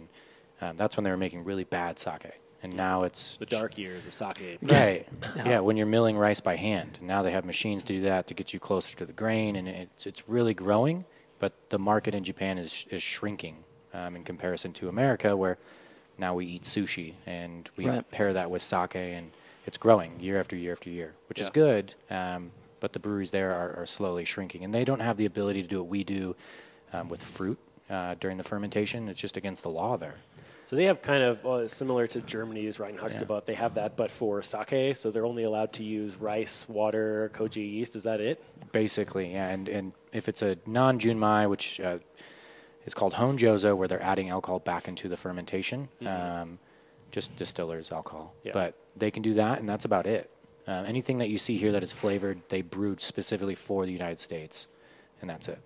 And that's when they were making really bad sake. And now it's the dark years of sake. Right. Yeah, when you're milling rice by hand. And now they have machines to do that to get you closer to the grain, and it's really growing, but the market in Japan is shrinking in comparison to America, where now we eat sushi and we pair that with sake, and it's growing year after year after year, which is good, but the breweries there are slowly shrinking. And they don't have the ability to do what we do with fruit during the fermentation. It's just against the law there. So they have kind of similar to Germany's Reinheitsgebot. They have that, but for sake. So they're only allowed to use rice, water, koji yeast. Is that it? Basically, yeah. And if it's a non-junmai, which is called honjozo, where they're adding alcohol back into the fermentation, just distillers alcohol. Yeah. But they can do that, and that's about it. Anything that you see here that is flavored, they brewed specifically for the United States, and that's it.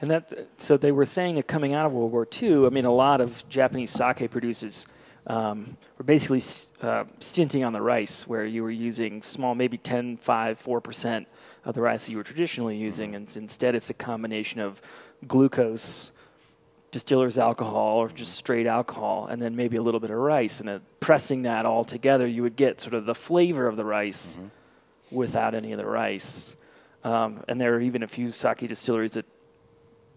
And so they were saying that coming out of World War II, I mean, a lot of Japanese sake producers were basically stinting on the rice, where you were using small, maybe 10, 5, 4% of the rice that you were traditionally using, and instead it's a combination of glucose, distiller's alcohol, or just straight alcohol, and then maybe a little bit of rice. And then pressing that all together, you would get sort of the flavor of the rice without any of the rice. And there are even a few sake distilleries that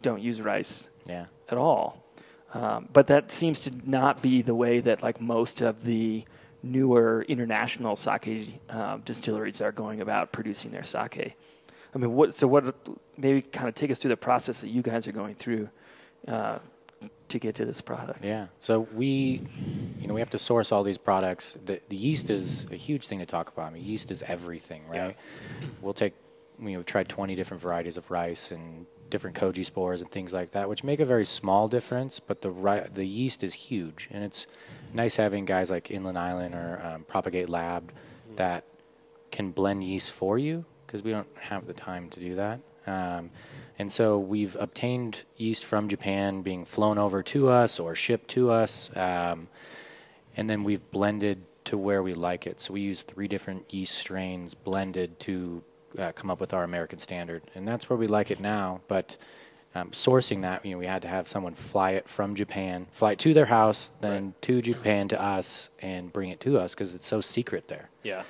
don't use rice at all. But that seems to not be the way that like most of the newer international sake distilleries are going about producing their sake. I mean, maybe kind of take us through the process that you guys are going through to get to this product. Yeah. So we have to source all these products. The yeast is a huge thing to talk about. I mean, yeast is everything, right? Yeah. We've tried 20 different varieties of rice and different koji spores and things like that, which make a very small difference, but the yeast is huge, and it's nice having guys like Inland Island or Propagate Lab that can blend yeast for you, because we don't have the time to do that. And so we've obtained yeast from Japan being flown over to us or shipped to us, and then we've blended to where we like it. So we use 3 different yeast strains blended to come up with our American standard, and that's where we like it now. But sourcing that, we had to have someone fly it from Japan, fly it to their house, then to Japan to us, and bring it to us because it's so secret there. Yeah.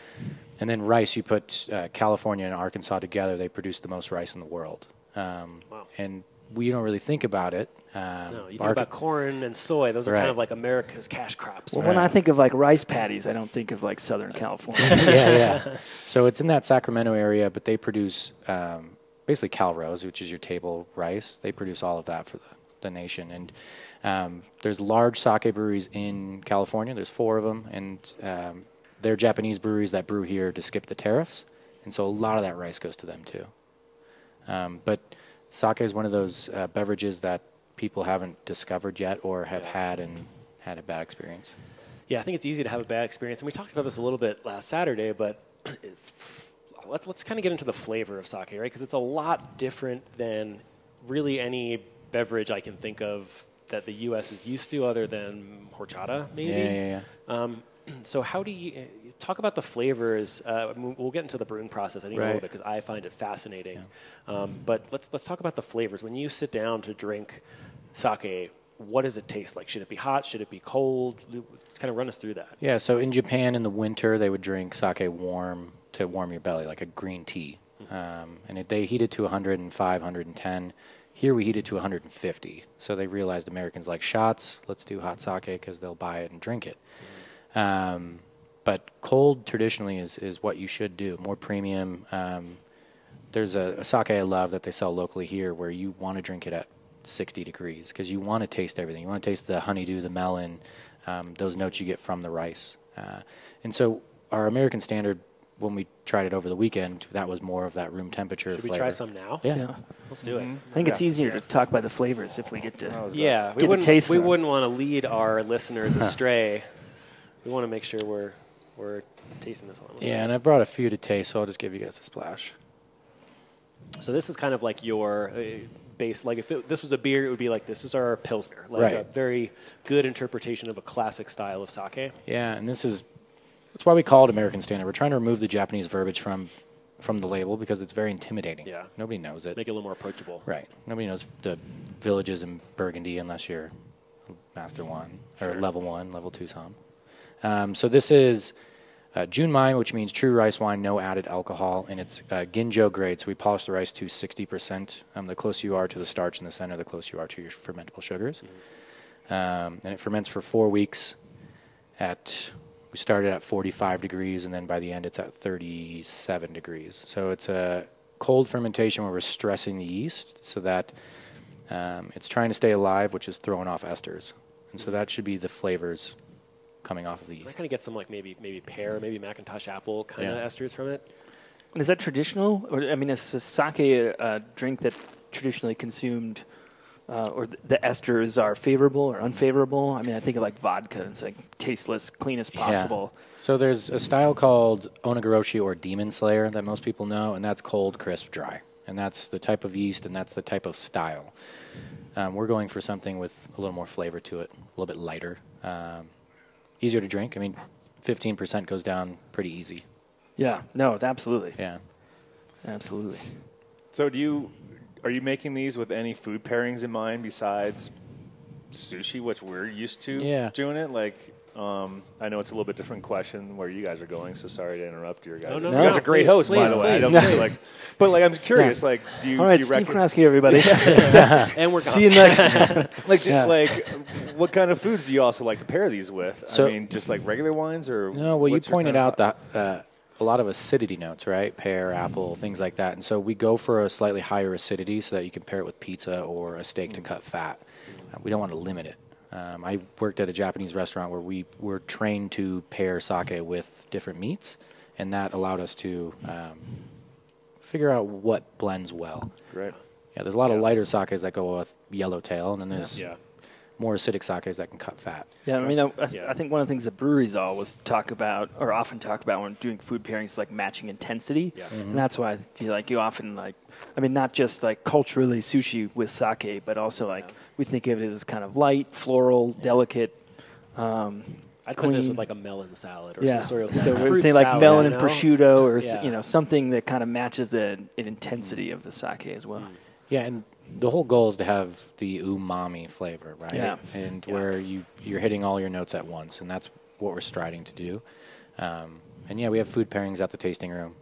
And then rice, you put California and Arkansas together, they produce the most rice in the world. Wow. And we don't really think about it. No, you think about corn and soy. Those are kind of like America's cash crops. Well, when I think of like rice patties, I don't think of like Southern California. Yeah. So it's in that Sacramento area, but they produce basically Cal Rose, which is your table rice. They produce all of that for the nation. And there's large sake breweries in California. There's 4 of them, and they're Japanese breweries that brew here to skip the tariffs. And so a lot of that rice goes to them too. But sake is one of those beverages that people haven't discovered yet or have had a bad experience. Yeah, I think it's easy to have a bad experience. And we talked about this a little bit last Saturday, but let's kind of get into the flavor of sake, right? Because it's a lot different than really any beverage I can think of that the U.S. is used to other than horchata, maybe. Yeah. So how do you talk about the flavors? We'll get into the brewing process, I think, a little bit, because I find it fascinating. Yeah. But let's talk about the flavors. When you sit down to drink sake, what does it taste like? Should it be hot? Should it be cold? Kind of run us through that. Yeah, so in Japan in the winter, they would drink sake warm to warm your belly, like a green tea. And they heat it to 105, 110. Here we heat it to 150. So they realized Americans like shots. Let's do hot sake because they'll buy it and drink it. But cold traditionally is what you should do, more premium. There's a sake I love that they sell locally here where you want to drink it at 60 degrees because you want to taste everything. You want to taste the honeydew, the melon, those notes you get from the rice. And so our American standard, when we tried it over the weekend, that was more of that room temperature flavor. Should we try some now? Yeah. Let's do it. I think it's easier to talk about the flavors if we get to we taste them. wouldn't want to lead our listeners astray. We want to make sure we're tasting this one. And I brought a few to taste, so I'll just give you guys a splash. So this is kind of like your base. Like if this was a beer, it would be like this is our Pilsner. Like a very good interpretation of a classic style of sake. Yeah, and that's why we call it American Standard. We're trying to remove the Japanese verbiage from the label because it's very intimidating. Yeah. Nobody knows it. Make it a little more approachable. Right. Nobody knows the villages in Burgundy unless you're Master 1 or Level 1, Level 2 some. So this is Junmai, which means true rice wine, no added alcohol, and it's Ginjo grade. So we polish the rice to 60%. The closer you are to the starch in the center, the closer you are to your fermentable sugars. And it ferments for 4 weeks we started at 45 degrees, and then by the end it's at 37 degrees. So it's a cold fermentation where we're stressing the yeast so that it's trying to stay alive, which is throwing off esters. And so that should be the flavors coming off of the yeast. I kind of get some like maybe pear, maybe Macintosh apple kind of esters from it. And is that traditional? Or I mean, is sake a drink that traditionally consumed, or the esters are favorable or unfavorable? I mean, I think of like vodka. It's like tasteless, clean as possible. Yeah. So there's a style called onigoroshi or demon slayer that most people know, and that's cold, crisp, dry. And that's the type of yeast, and that's the type of style. We're going for something with a little more flavor to it, a little bit lighter. Easier to drink. I mean, 15% goes down pretty easy. Yeah, no, absolutely. Yeah. Absolutely. So are you making these with any food pairings in mind besides sushi, which we're used to doing it? Like, I know it's a little bit different question where you guys are going, so sorry to interrupt you guys. No, you guys are great hosts, by the way. I don't feel like, but like, I'm curious. Like, do you? All right, do you Steve Kurowski, everybody. And we're See you next. like, what kind of foods do you also like to pair these with? So, I mean, just like regular wines, or no? Well, you pointed out that a lot of acidity notes, right? Pear, apple, things like that. And so we go for a slightly higher acidity so that you can pair it with pizza or a steak to cut fat. We don't want to limit it. I worked at a Japanese restaurant where we were trained to pair sake with different meats, and that allowed us to figure out what blends well. Great. Yeah, there's a lot of lighter sakes that go with yellowtail, and then there's Yeah. more acidic sakes that can cut fat. Yeah, I mean, I think one of the things that breweries always talk about, or often talk about when doing food pairings, is like matching intensity. Yeah. And that's why I feel like you often like, I mean, not just like culturally sushi with sake, but also like we think of it as kind of light, floral, delicate. I'd put this with like a melon salad or some sort of so fruit they like salad, melon you and know? prosciutto, or Yeah. something that kind of matches the intensity of the sake as well. Yeah, and the whole goal is to have the umami flavor, right? Yeah. And where you're hitting all your notes at once, and that's what we're striving to do. And yeah, we have food pairings at the tasting room.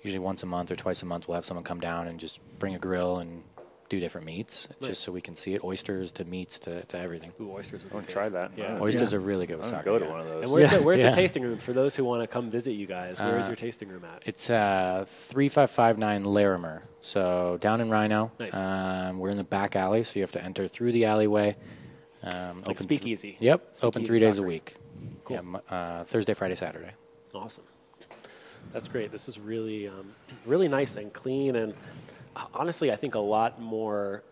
Usually once a month or twice a month, we'll have someone come down and just bring a grill and do different meats, just so we can see it. Oysters to meats to everything. Ooh, oysters. I want to try that. Yeah. Oysters are really good with sake. Go to one of those. And where's the tasting room for those who want to come visit you guys? Where is your tasting room at? It's 3559 Larimer, so down in Rhino. Nice. We're in the back alley, so you have to enter through the alleyway. Like speakeasy. Yep, Speakeasy open 3 days a sake. week. Cool. Yeah, Thursday, Friday, Saturday. Awesome. That's great. This is really, really nice and clean, and honestly, I think a lot more.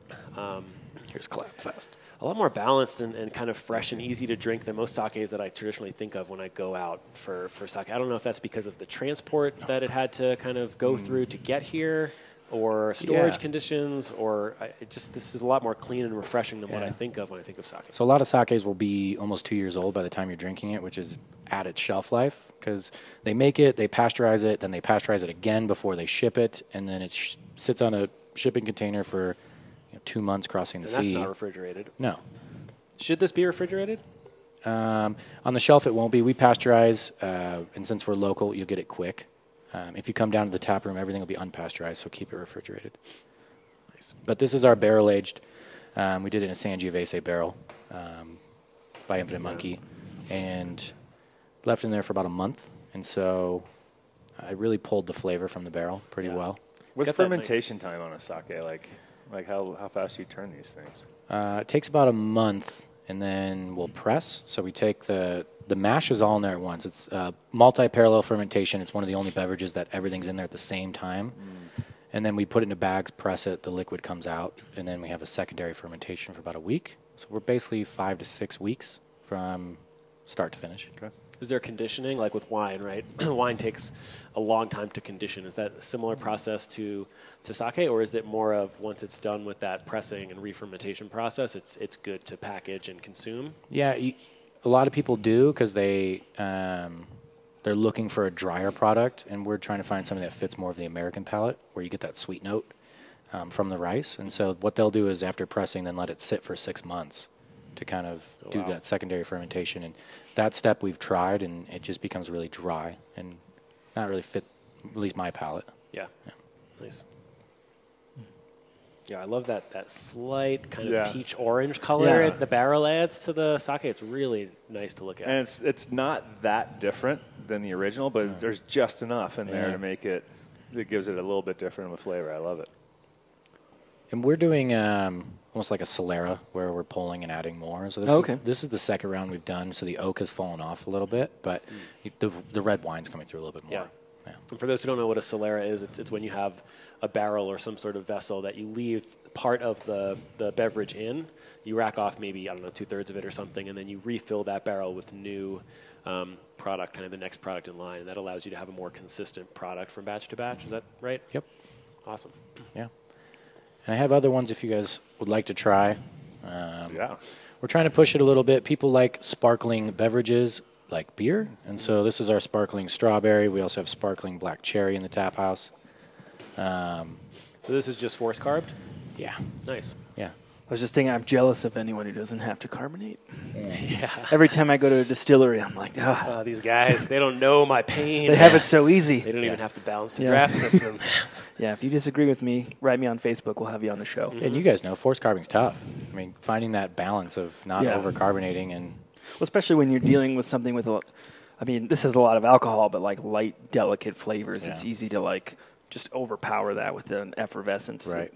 Here's Clap Fest. A lot more balanced and kind of fresh and easy to drink than most sakes that I traditionally think of when I go out for sake. I don't know if that's because of the transport that it had to kind of go through to get here, or storage conditions, or this is a lot more clean and refreshing than what I think of when I think of sake. So a lot of sakes will be almost 2 years old by the time you're drinking it, which is at its shelf life, because they make it, they pasteurize it, then they pasteurize it again before they ship it, and then it sits on a shipping container for 2 months crossing the sea. That's not refrigerated. No. Should this be refrigerated? On the shelf, it won't be. We pasteurize, and since we're local, you'll get it quick. If you come down to the tap room, everything will be unpasteurized, so keep it refrigerated. Nice. But this is our barrel-aged. We did it in a Sangiovese barrel by Infinite Monkey, and left in there for about a month. And so I really pulled the flavor from the barrel pretty well. What's fermentation time on a sake? Like how fast do you turn these things? It takes about a month, and then we'll press. So we take the mash is all in there at once. It's multi-parallel fermentation. It's one of the only beverages that everything's in there at the same time. And then we put it into bags, press it, the liquid comes out, and then we have a secondary fermentation for about a week. So we're basically 5 to 6 weeks from start to finish. Okay. Is there conditioning, like with wine, right? Wine takes a long time to condition. Is that a similar process to sake, or is it more of once it's done with that pressing and re-fermentation process, it's good to package and consume? Yeah, a lot of people do because they're looking for a drier product, and we're trying to find something that fits more of the American palate, where you get that sweet note from the rice. And so what they'll do is after pressing, then let it sit for 6 months to kind of do that secondary fermentation. And that step we've tried, and it just becomes really dry and not really fit, at least my palate. Yeah. Nice. Yeah, I love that slight kind of peach-orange color the barrel adds to the sake. It's really nice to look at. And it's not that different than the original, but there's just enough in there to make it gives it a little bit different of a flavor. I love it. And we're doing almost like a Solera, where we're pulling and adding more. So this is the second round we've done, so the oak has fallen off a little bit, but the red wine's coming through a little bit more. Yeah. And for those who don't know what a Solera is, it's when you have a barrel or some sort of vessel that you leave part of the beverage in. You rack off maybe, 2/3 of it or something, and then you refill that barrel with new product, kind of the next product in line. And that allows you to have a more consistent product from batch to batch. Is that right? Yep. Awesome. Yeah. And I have other ones if you guys would like to try. We're trying to push it a little bit. People like sparkling beverages like beer, and so this is our sparkling strawberry. We also have sparkling black cherry in the tap house. So this is just force carbed? Yeah. Nice. Yeah. I was just thinking, I'm jealous of anyone who doesn't have to carbonate. Yeah. Every time I go to a distillery, I'm like, these guys, they don't know my pain. They have it so easy. They don't even have to balance the draft system. Yeah, if you disagree with me, write me on Facebook. We'll have you on the show. And you guys know forced carboning's tough. I mean, finding that balance of not over-carbonating and... Well, especially when you're dealing with something with this has a lot of alcohol, but like light, delicate flavors. Yeah. It's easy to just overpower that with an effervescence. Right.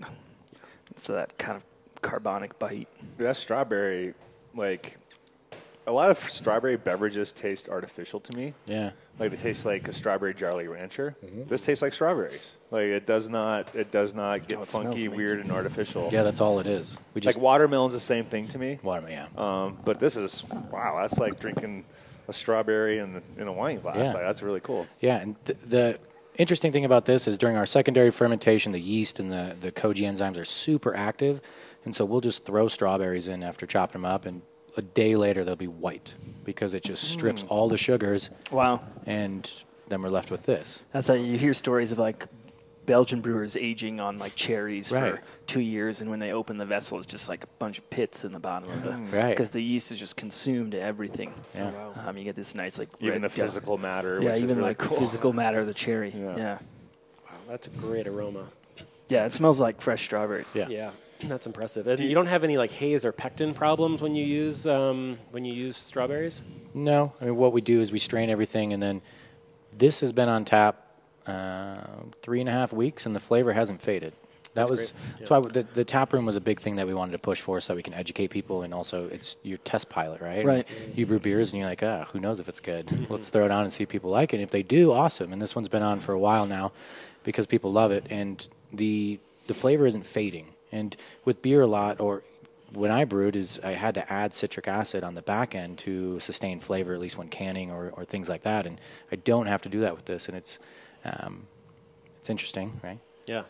So that kind of carbonic bite. That strawberry, a lot of strawberry beverages taste artificial to me. Yeah. They taste like a strawberry Jolly Rancher. Mm-hmm. This tastes like strawberries. It does not get funky, weird, and artificial. Yeah, that's all it is. Watermelon's the same thing to me. Watermelon, yeah. But this is, that's like drinking a strawberry in a wine glass. Yeah. That's really cool. Yeah, and the interesting thing about this is during our secondary fermentation, the yeast and the koji enzymes are super active, and so we'll just throw strawberries in after chopping them up, and a day later they'll be white because it just strips all the sugars. Wow. And then we're left with this. That's how you hear stories of Belgian brewers aging on cherries for 2 years, and when they open the vessel, it's just like a bunch of pits in the bottom of it. Right. Because the yeast is just consumed everything. Yeah. Oh, wow. You get this nice even the physical matter. Yeah, which even is really cool. the physical matter of the cherry. Wow, that's a great aroma. Yeah, it smells like fresh strawberries. Yeah. Yeah. That's impressive. And you don't have any like haze or pectin problems when you use strawberries? No. I mean, what we do is we strain everything, and then this has been on tap 3.5 weeks, and the flavor hasn't faded. That's why the tap room was a big thing that we wanted to push for, so that we can educate people, and also it's your test pilot, right? Right. You brew beers, and you're like, who knows if it's good? Let's throw it on and see if people like it. And if they do, awesome. And this one's been on for a while now because people love it, and the flavor isn't fading. And with beer a lot, or when I brewed, is I had to add citric acid on the back end to sustain flavor, at least when canning or things like that. And I don't have to do that with this, and it's interesting, right? Yeah.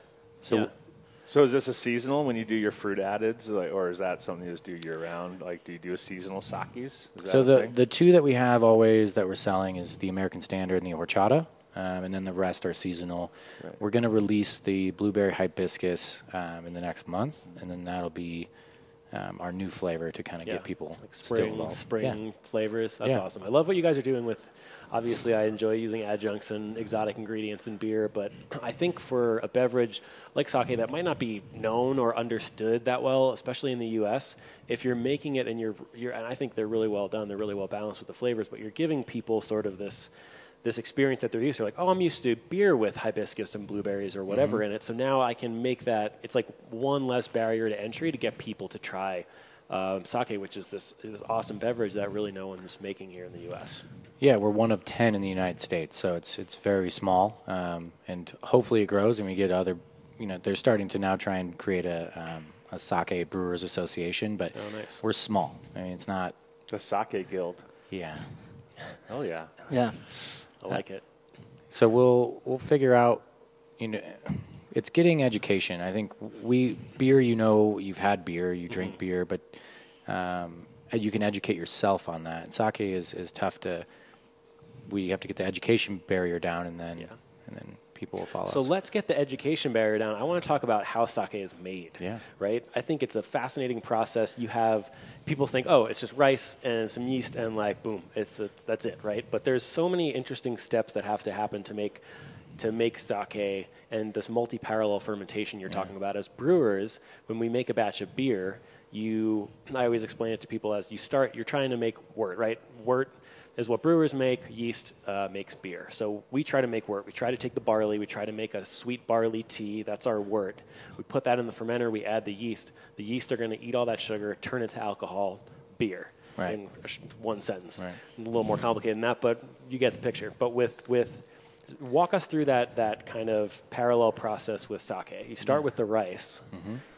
So is this a seasonal when you do your fruit addeds, or is that something you just do year round? Like, do you do a seasonal sakis? So the two that we have always that we're selling is the American Standard and the Horchata. And then the rest are seasonal. Right. We're going to release the blueberry hibiscus in the next month, and then that'll be our new flavor to kind of get people like spring flavors. That's awesome. I love what you guys are doing with. Obviously, I enjoy using adjuncts and exotic ingredients in beer, but I think for a beverage like sake that might not be known or understood that well, especially in the U.S., if you're making it and and I think they're really well done, they're really well balanced with the flavors, but you're giving people sort of this experience that they're used to. Like, I'm used to beer with hibiscus and blueberries or whatever in it, so now I can make that, it's like one less barrier to entry to get people to try sake, which is this awesome beverage that really no one's making here in the U.S. Yeah, we're one of 10 in the United States, so it's very small, and hopefully it grows, and we get other, they're starting to now try and create a sake brewers association, but we're small. I mean, it's not... The Sake Guild. Yeah. Oh, yeah. Yeah. I like it. So we'll figure out, it's getting education. I think beer, you've had beer, you drink beer, but you can educate yourself on that. Sake is tough we have to get the education barrier down, and then people will follow us. So let's get the education barrier down. I want to talk about how sake is made. Yeah. Right? I think it's a fascinating process. You have people think, it's just rice and some yeast and boom, that's it, right? But there's so many interesting steps that have to happen to make sake, and this multi-parallel fermentation you're talking about. As brewers, when we make a batch of beer, I always explain it to people as you're trying to make wort, right? Wort is what brewers make. Yeast makes beer. So we try to make wort. We try to take the barley. We try to make a sweet barley tea. That's our wort. We put that in the fermenter. We add the yeast. The yeast are going to eat all that sugar, turn it to alcohol, beer. Right. In one sentence. Right. A little more complicated than that, but you get the picture. But walk us through that kind of parallel process with sake. You start with the rice,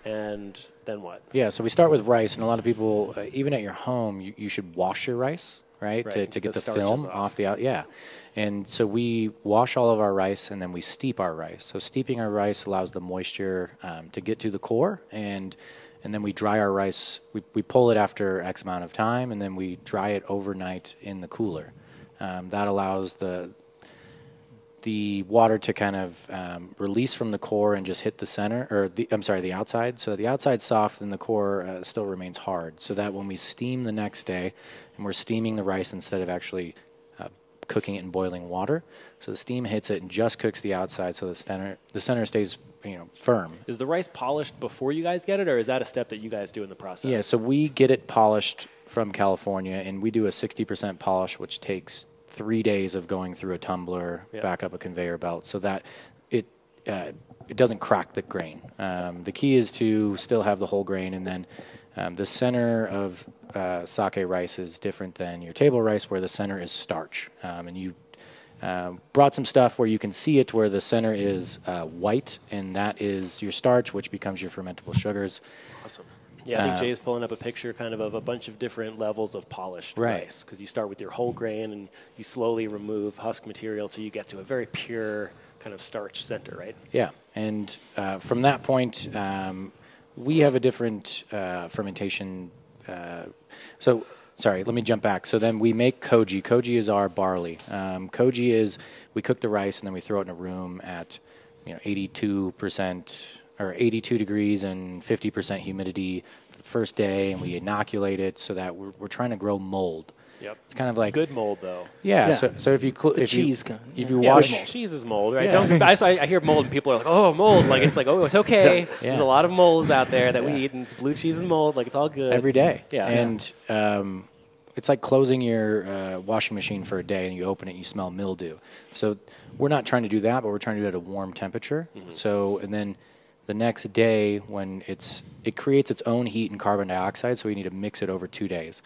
and then what? Yeah, so we start with rice, and a lot of people, even at your home, you should wash your rice. Right? To get the film off the out. Yeah. And so we wash all of our rice, and then we steep our rice. So steeping our rice allows the moisture to get to the core, and then we dry our rice. We pull it after X amount of time, and then we dry it overnight in the cooler. That allows the water to kind of release from the core and just hit the center, or the outside. So the outside's soft and the core still remains hard. So that when we steam the next day, and we're steaming the rice instead of actually cooking it in boiling water, so the steam hits it and just cooks the outside, so the center stays firm. Is the rice polished before you guys get it, or is that a step that you guys do in the process? Yeah, so we get it polished from California, and we do a 60% polish, which takes 3 days of going through a tumbler, back up a conveyor belt, so that it doesn't crack the grain. The key is to still have the whole grain, and then the center of sake rice is different than your table rice, where the center is starch. And you brought some stuff where you can see it, where the center is white, and that is your starch, which becomes your fermentable sugars. Awesome. Yeah, I think Jay's pulling up a picture kind of a bunch of different levels of polished rice, because you start with your whole grain and you slowly remove husk material till you get to a very pure kind of starch center, right? Yeah, and from that point, we have a different fermentation. Sorry, let me jump back. So then we make koji. Koji is our barley. Koji is, we cook the rice and then we throw it in a room at 82% or 82 degrees and 50% humidity for the first day, and we inoculate it so that we're trying to grow mold. Yep. It's kind of like good mold, though. Yeah. Yeah. So if you if you Yeah, wash cheese is mold, right? Yeah. I hear mold, and people are like, "Oh, mold!" Like it's like, "Oh, it's okay." Yeah. There's a lot of molds out there that Yeah. we eat, and it's blue cheese and mold. Like it's all good every day. Yeah. And it's like closing your washing machine for a day and you open it and you smell mildew. So we're not trying to do that, but we're trying to do it at a warm temperature. So, and then the next day when it creates its own heat and carbon dioxide, so we need to mix it over 2 days.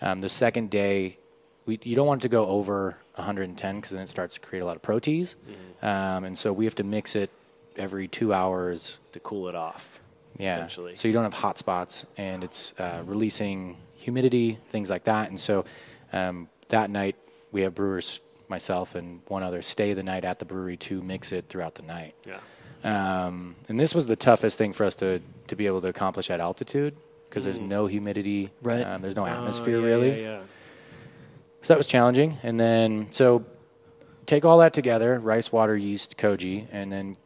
The second day, you don't want it to go over 110 because then it starts to create a lot of protease. And so we have to mix it every 2 hours. to cool it off. Yeah. Essentially. So you don't have hot spots, and it's releasing humidity, things like that. And so that night, we have brewers, myself and one other, stay the night at the brewery to mix it throughout the night. Yeah. And this was the toughest thing for us to be able to accomplish at altitude because there's no humidity. Right. There's no atmosphere, yeah, really. Yeah. So that was challenging. And then, so take all that together, rice, water, yeast, koji, and then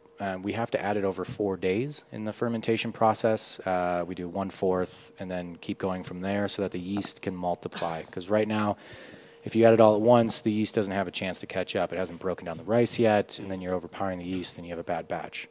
we have to add it over 4 days in the fermentation process. We do 1/4 and then keep going from there so that the yeast can multiply. Because right now, if you add it all at once, the yeast doesn't have a chance to catch up. It hasn't broken down the rice yet, and then you're overpowering the yeast, and you have a bad batch.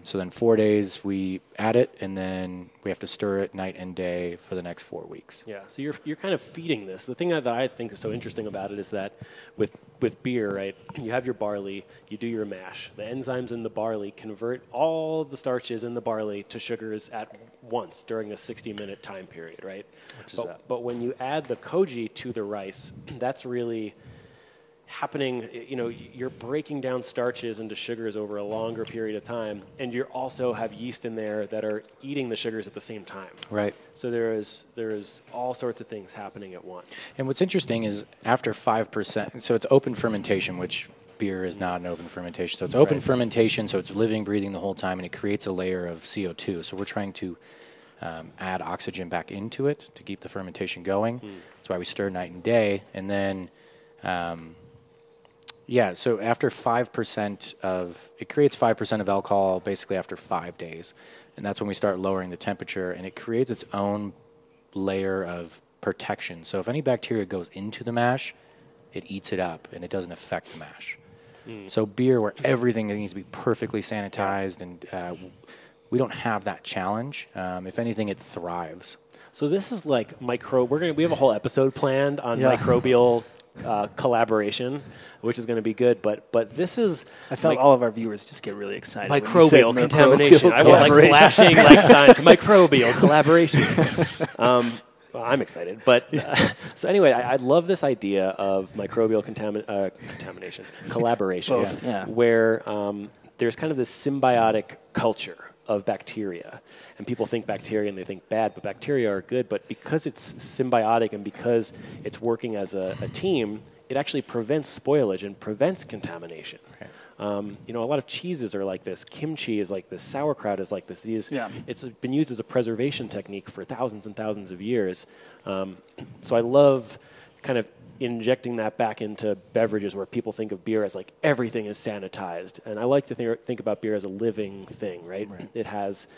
So then 4 days we add it, and then we have to stir it night and day for the next 4 weeks. Yeah, so you're kind of feeding this. The thing that I think is so interesting about it is that with beer, right, you have your barley, you do your mash. The enzymes in the barley convert all the starches in the barley to sugars at once during a 60-minute time period, right? But when you add the koji to the rice, that's really happening, you're breaking down starches into sugars over a longer period of time, and you also have yeast in there that are eating the sugars at the same time. Right. So there is all sorts of things happening at once. And what's interesting is after 5%, so it's open fermentation, which beer is not an open fermentation. So it's open fermentation, so it's living, breathing the whole time, and it creates a layer of CO2. So we're trying to add oxygen back into it to keep the fermentation going. That's why we stir night and day. And then so after 5% it creates 5% of alcohol basically after 5 days. And that's when we start lowering the temperature, and it creates its own layer of protection. So if any bacteria goes into the mash, it eats it up, and it doesn't affect the mash. So beer, where everything needs to be perfectly sanitized, and we don't have that challenge. If anything, it thrives. So this is like we have a whole episode planned on microbial collaboration, which is going to be good. But this is, I felt all of our viewers just get really excited. Microbial contamination. I want like flashing like signs. Microbial collaboration. Well, I'm excited. But so anyway, I love this idea of microbial contamination, collaboration, where there's kind of this symbiotic culture of bacteria. And people think bacteria and they think bad, but bacteria are good. But because it's symbiotic and because it's working as a team, it actually prevents spoilage and prevents contamination. Okay. A lot of cheeses are like this. Kimchi is like this. Sauerkraut is like this. It's been used as a preservation technique for thousands and thousands of years. So I love kind of injecting that back into beverages where people think of beer as like everything is sanitized. And I like to think about beer as a living thing, right? It has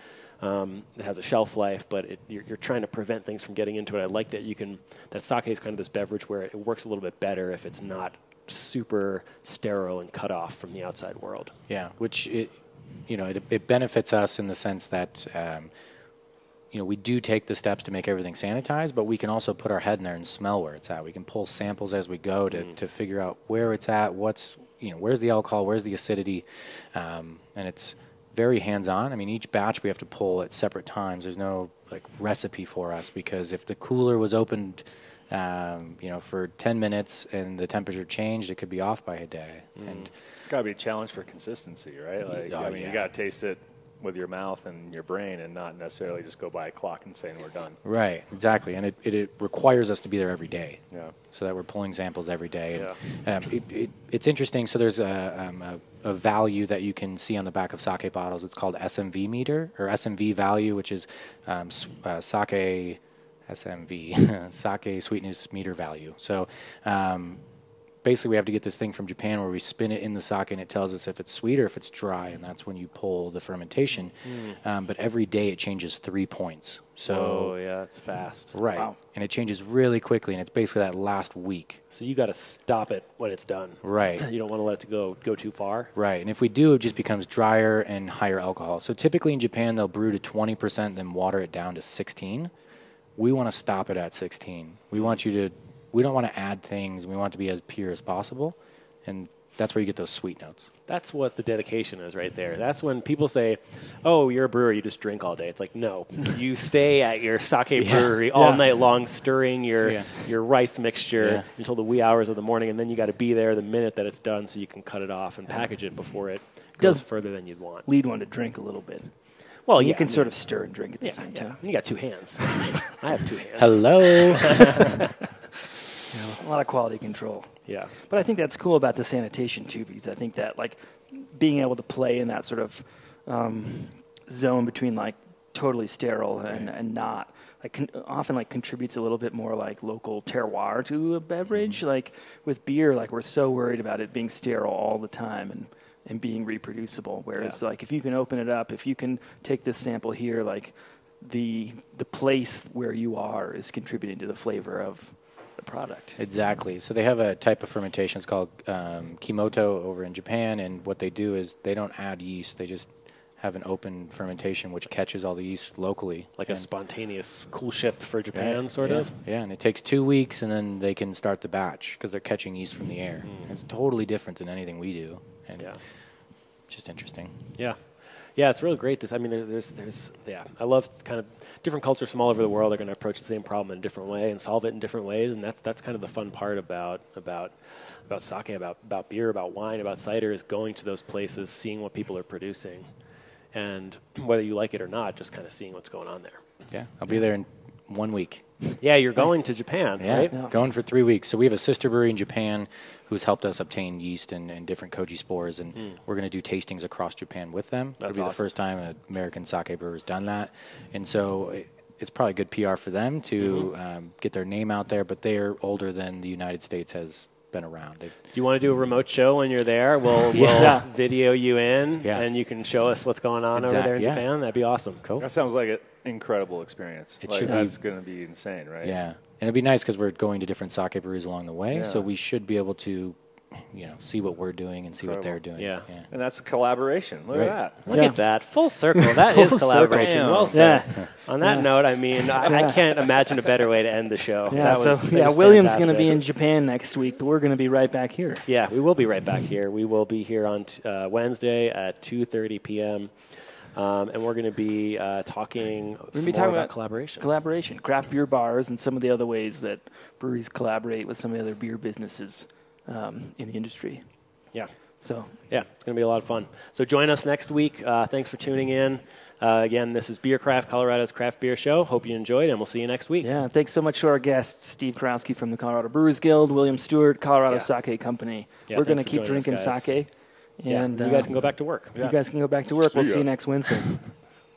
a shelf life, but you're trying to prevent things from getting into it. I like that that sake is kind of this beverage where it works a little bit better if it's not super sterile and cut off from the outside world. Yeah, which it benefits us in the sense that we do take the steps to make everything sanitized, but we can also put our head in there and smell where it's at. We can pull samples as we go to figure out where it's at, where's the alcohol, where's the acidity, and it's very hands-on. I mean, each batch we have to pull at separate times. There's no recipe for us, because if the cooler was opened for 10 minutes and the temperature changed, it could be off by a day. And it's got to be a challenge for consistency, right? You got to taste it with your mouth and your brain and not necessarily just go by a clock and saying we're done. Right, exactly. And it requires us to be there every day. Yeah. So that we're pulling samples every day. Yeah. And, it's interesting. So there's a value that you can see on the back of sake bottles. It's called SMV meter, or SMV value, which is sake SMV, sake sweetness meter value. So basically we have to get this thing from Japan where we spin it in the sake and it tells us if it's sweet or if it's dry, and that's when you pull the fermentation. But every day it changes 3 points. So yeah, that's fast. Right. Wow. And it changes really quickly, and it's basically that last week. So you got to stop it when it's done. Right. You don't want to let it go too far. Right. And if we do, it just becomes drier and higher alcohol. So typically in Japan, they'll brew to 20%, then water it down to 16. We want to stop it at 16. We don't want to add things. We want it to be as pure as possible, and that's where you get those sweet notes. That's what the dedication is right there. That's when people say, oh, you're a brewer, you just drink all day. It's like, no, you stay at your sake brewery all night long stirring your rice mixture until the wee hours of the morning, and then you got to be there the minute that it's done so you can cut it off and package it before it goes further than you'd want. Lead one to drink a little bit. Well, you can sort of stir and drink at the same time. You got 2 hands. I have 2 hands. Hello. A lot of quality control. Yeah. But I think that's cool about the sanitation, too, because I think that, like, being able to play in that sort of zone between, like, totally sterile and not, like, often, like, contributes a little bit more, like, local terroir to a beverage. Like, with beer, like, we're so worried about it being sterile all the time and being reproducible, whereas, like, if you can open it up, if you can take this sample here, like, the place where you are is contributing to the flavor of the product. Exactly. So they have a type of fermentation. It's called kimoto over in Japan, and what they do is they don't add yeast. They just have an open fermentation which catches all the yeast locally. Like a spontaneous cool ship for Japan, sort of? Yeah, and it takes 2 weeks, and then they can start the batch because they're catching yeast from the air. It's totally different than anything we do. And just interesting. Yeah. Yeah, it's really great. I mean, I love kind of different cultures from all over the world are going to approach the same problem in a different way and solve it in different ways, and that's kind of the fun part about sake, about beer, about wine, about cider is going to those places, seeing what people are producing, and whether you like it or not, just kind of seeing what's going on there. Yeah, I'll be there in 1 week. Yeah, you're going to Japan, right? Yeah, going for 3 weeks. So we have a sister brewery in Japan who's helped us obtain yeast and different koji spores, and we're going to do tastings across Japan with them. It'll be the first time an American sake brewer has done that. And so it's probably good PR for them to get their name out there, but they're older than the United States has been around. Do you want to do a remote show when you're there? We'll video you in, and you can show us what's going on over there in Japan. That'd be awesome. Cool. That sounds like an incredible experience. That's going to be insane, right? Yeah. And it'd be nice because we're going to different sake breweries along the way, so we should be able to see what we're doing and see what they're doing. Yeah. And that's a collaboration. Look at that. Look at that. Full circle. That is collaboration. Well said. Yeah. On that note, I mean, I can't imagine a better way to end the show. Yeah, William's going to be in Japan next week, but we're going to be right back here. Yeah, we will be right back here. We will be here on Wednesday at 2:30 p.m., and we're going to be talking about collaboration. Collaboration, craft beer bars, and some of the other ways that breweries collaborate with some of the other beer businesses in the industry. Yeah. So it's going to be a lot of fun. So join us next week. Thanks for tuning in. Again, this is Beer Craft, Colorado's craft beer show. Hope you enjoyed, and we'll see you next week. Yeah, thanks so much to our guests, Steve Kurowski from the Colorado Brewers Guild, William Stuart, Colorado Sake Company. Yeah, we're going to keep drinking sake. And you guys can go back to work. You guys can go back to work. We'll see you next Wednesday.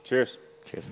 Cheers. Cheers.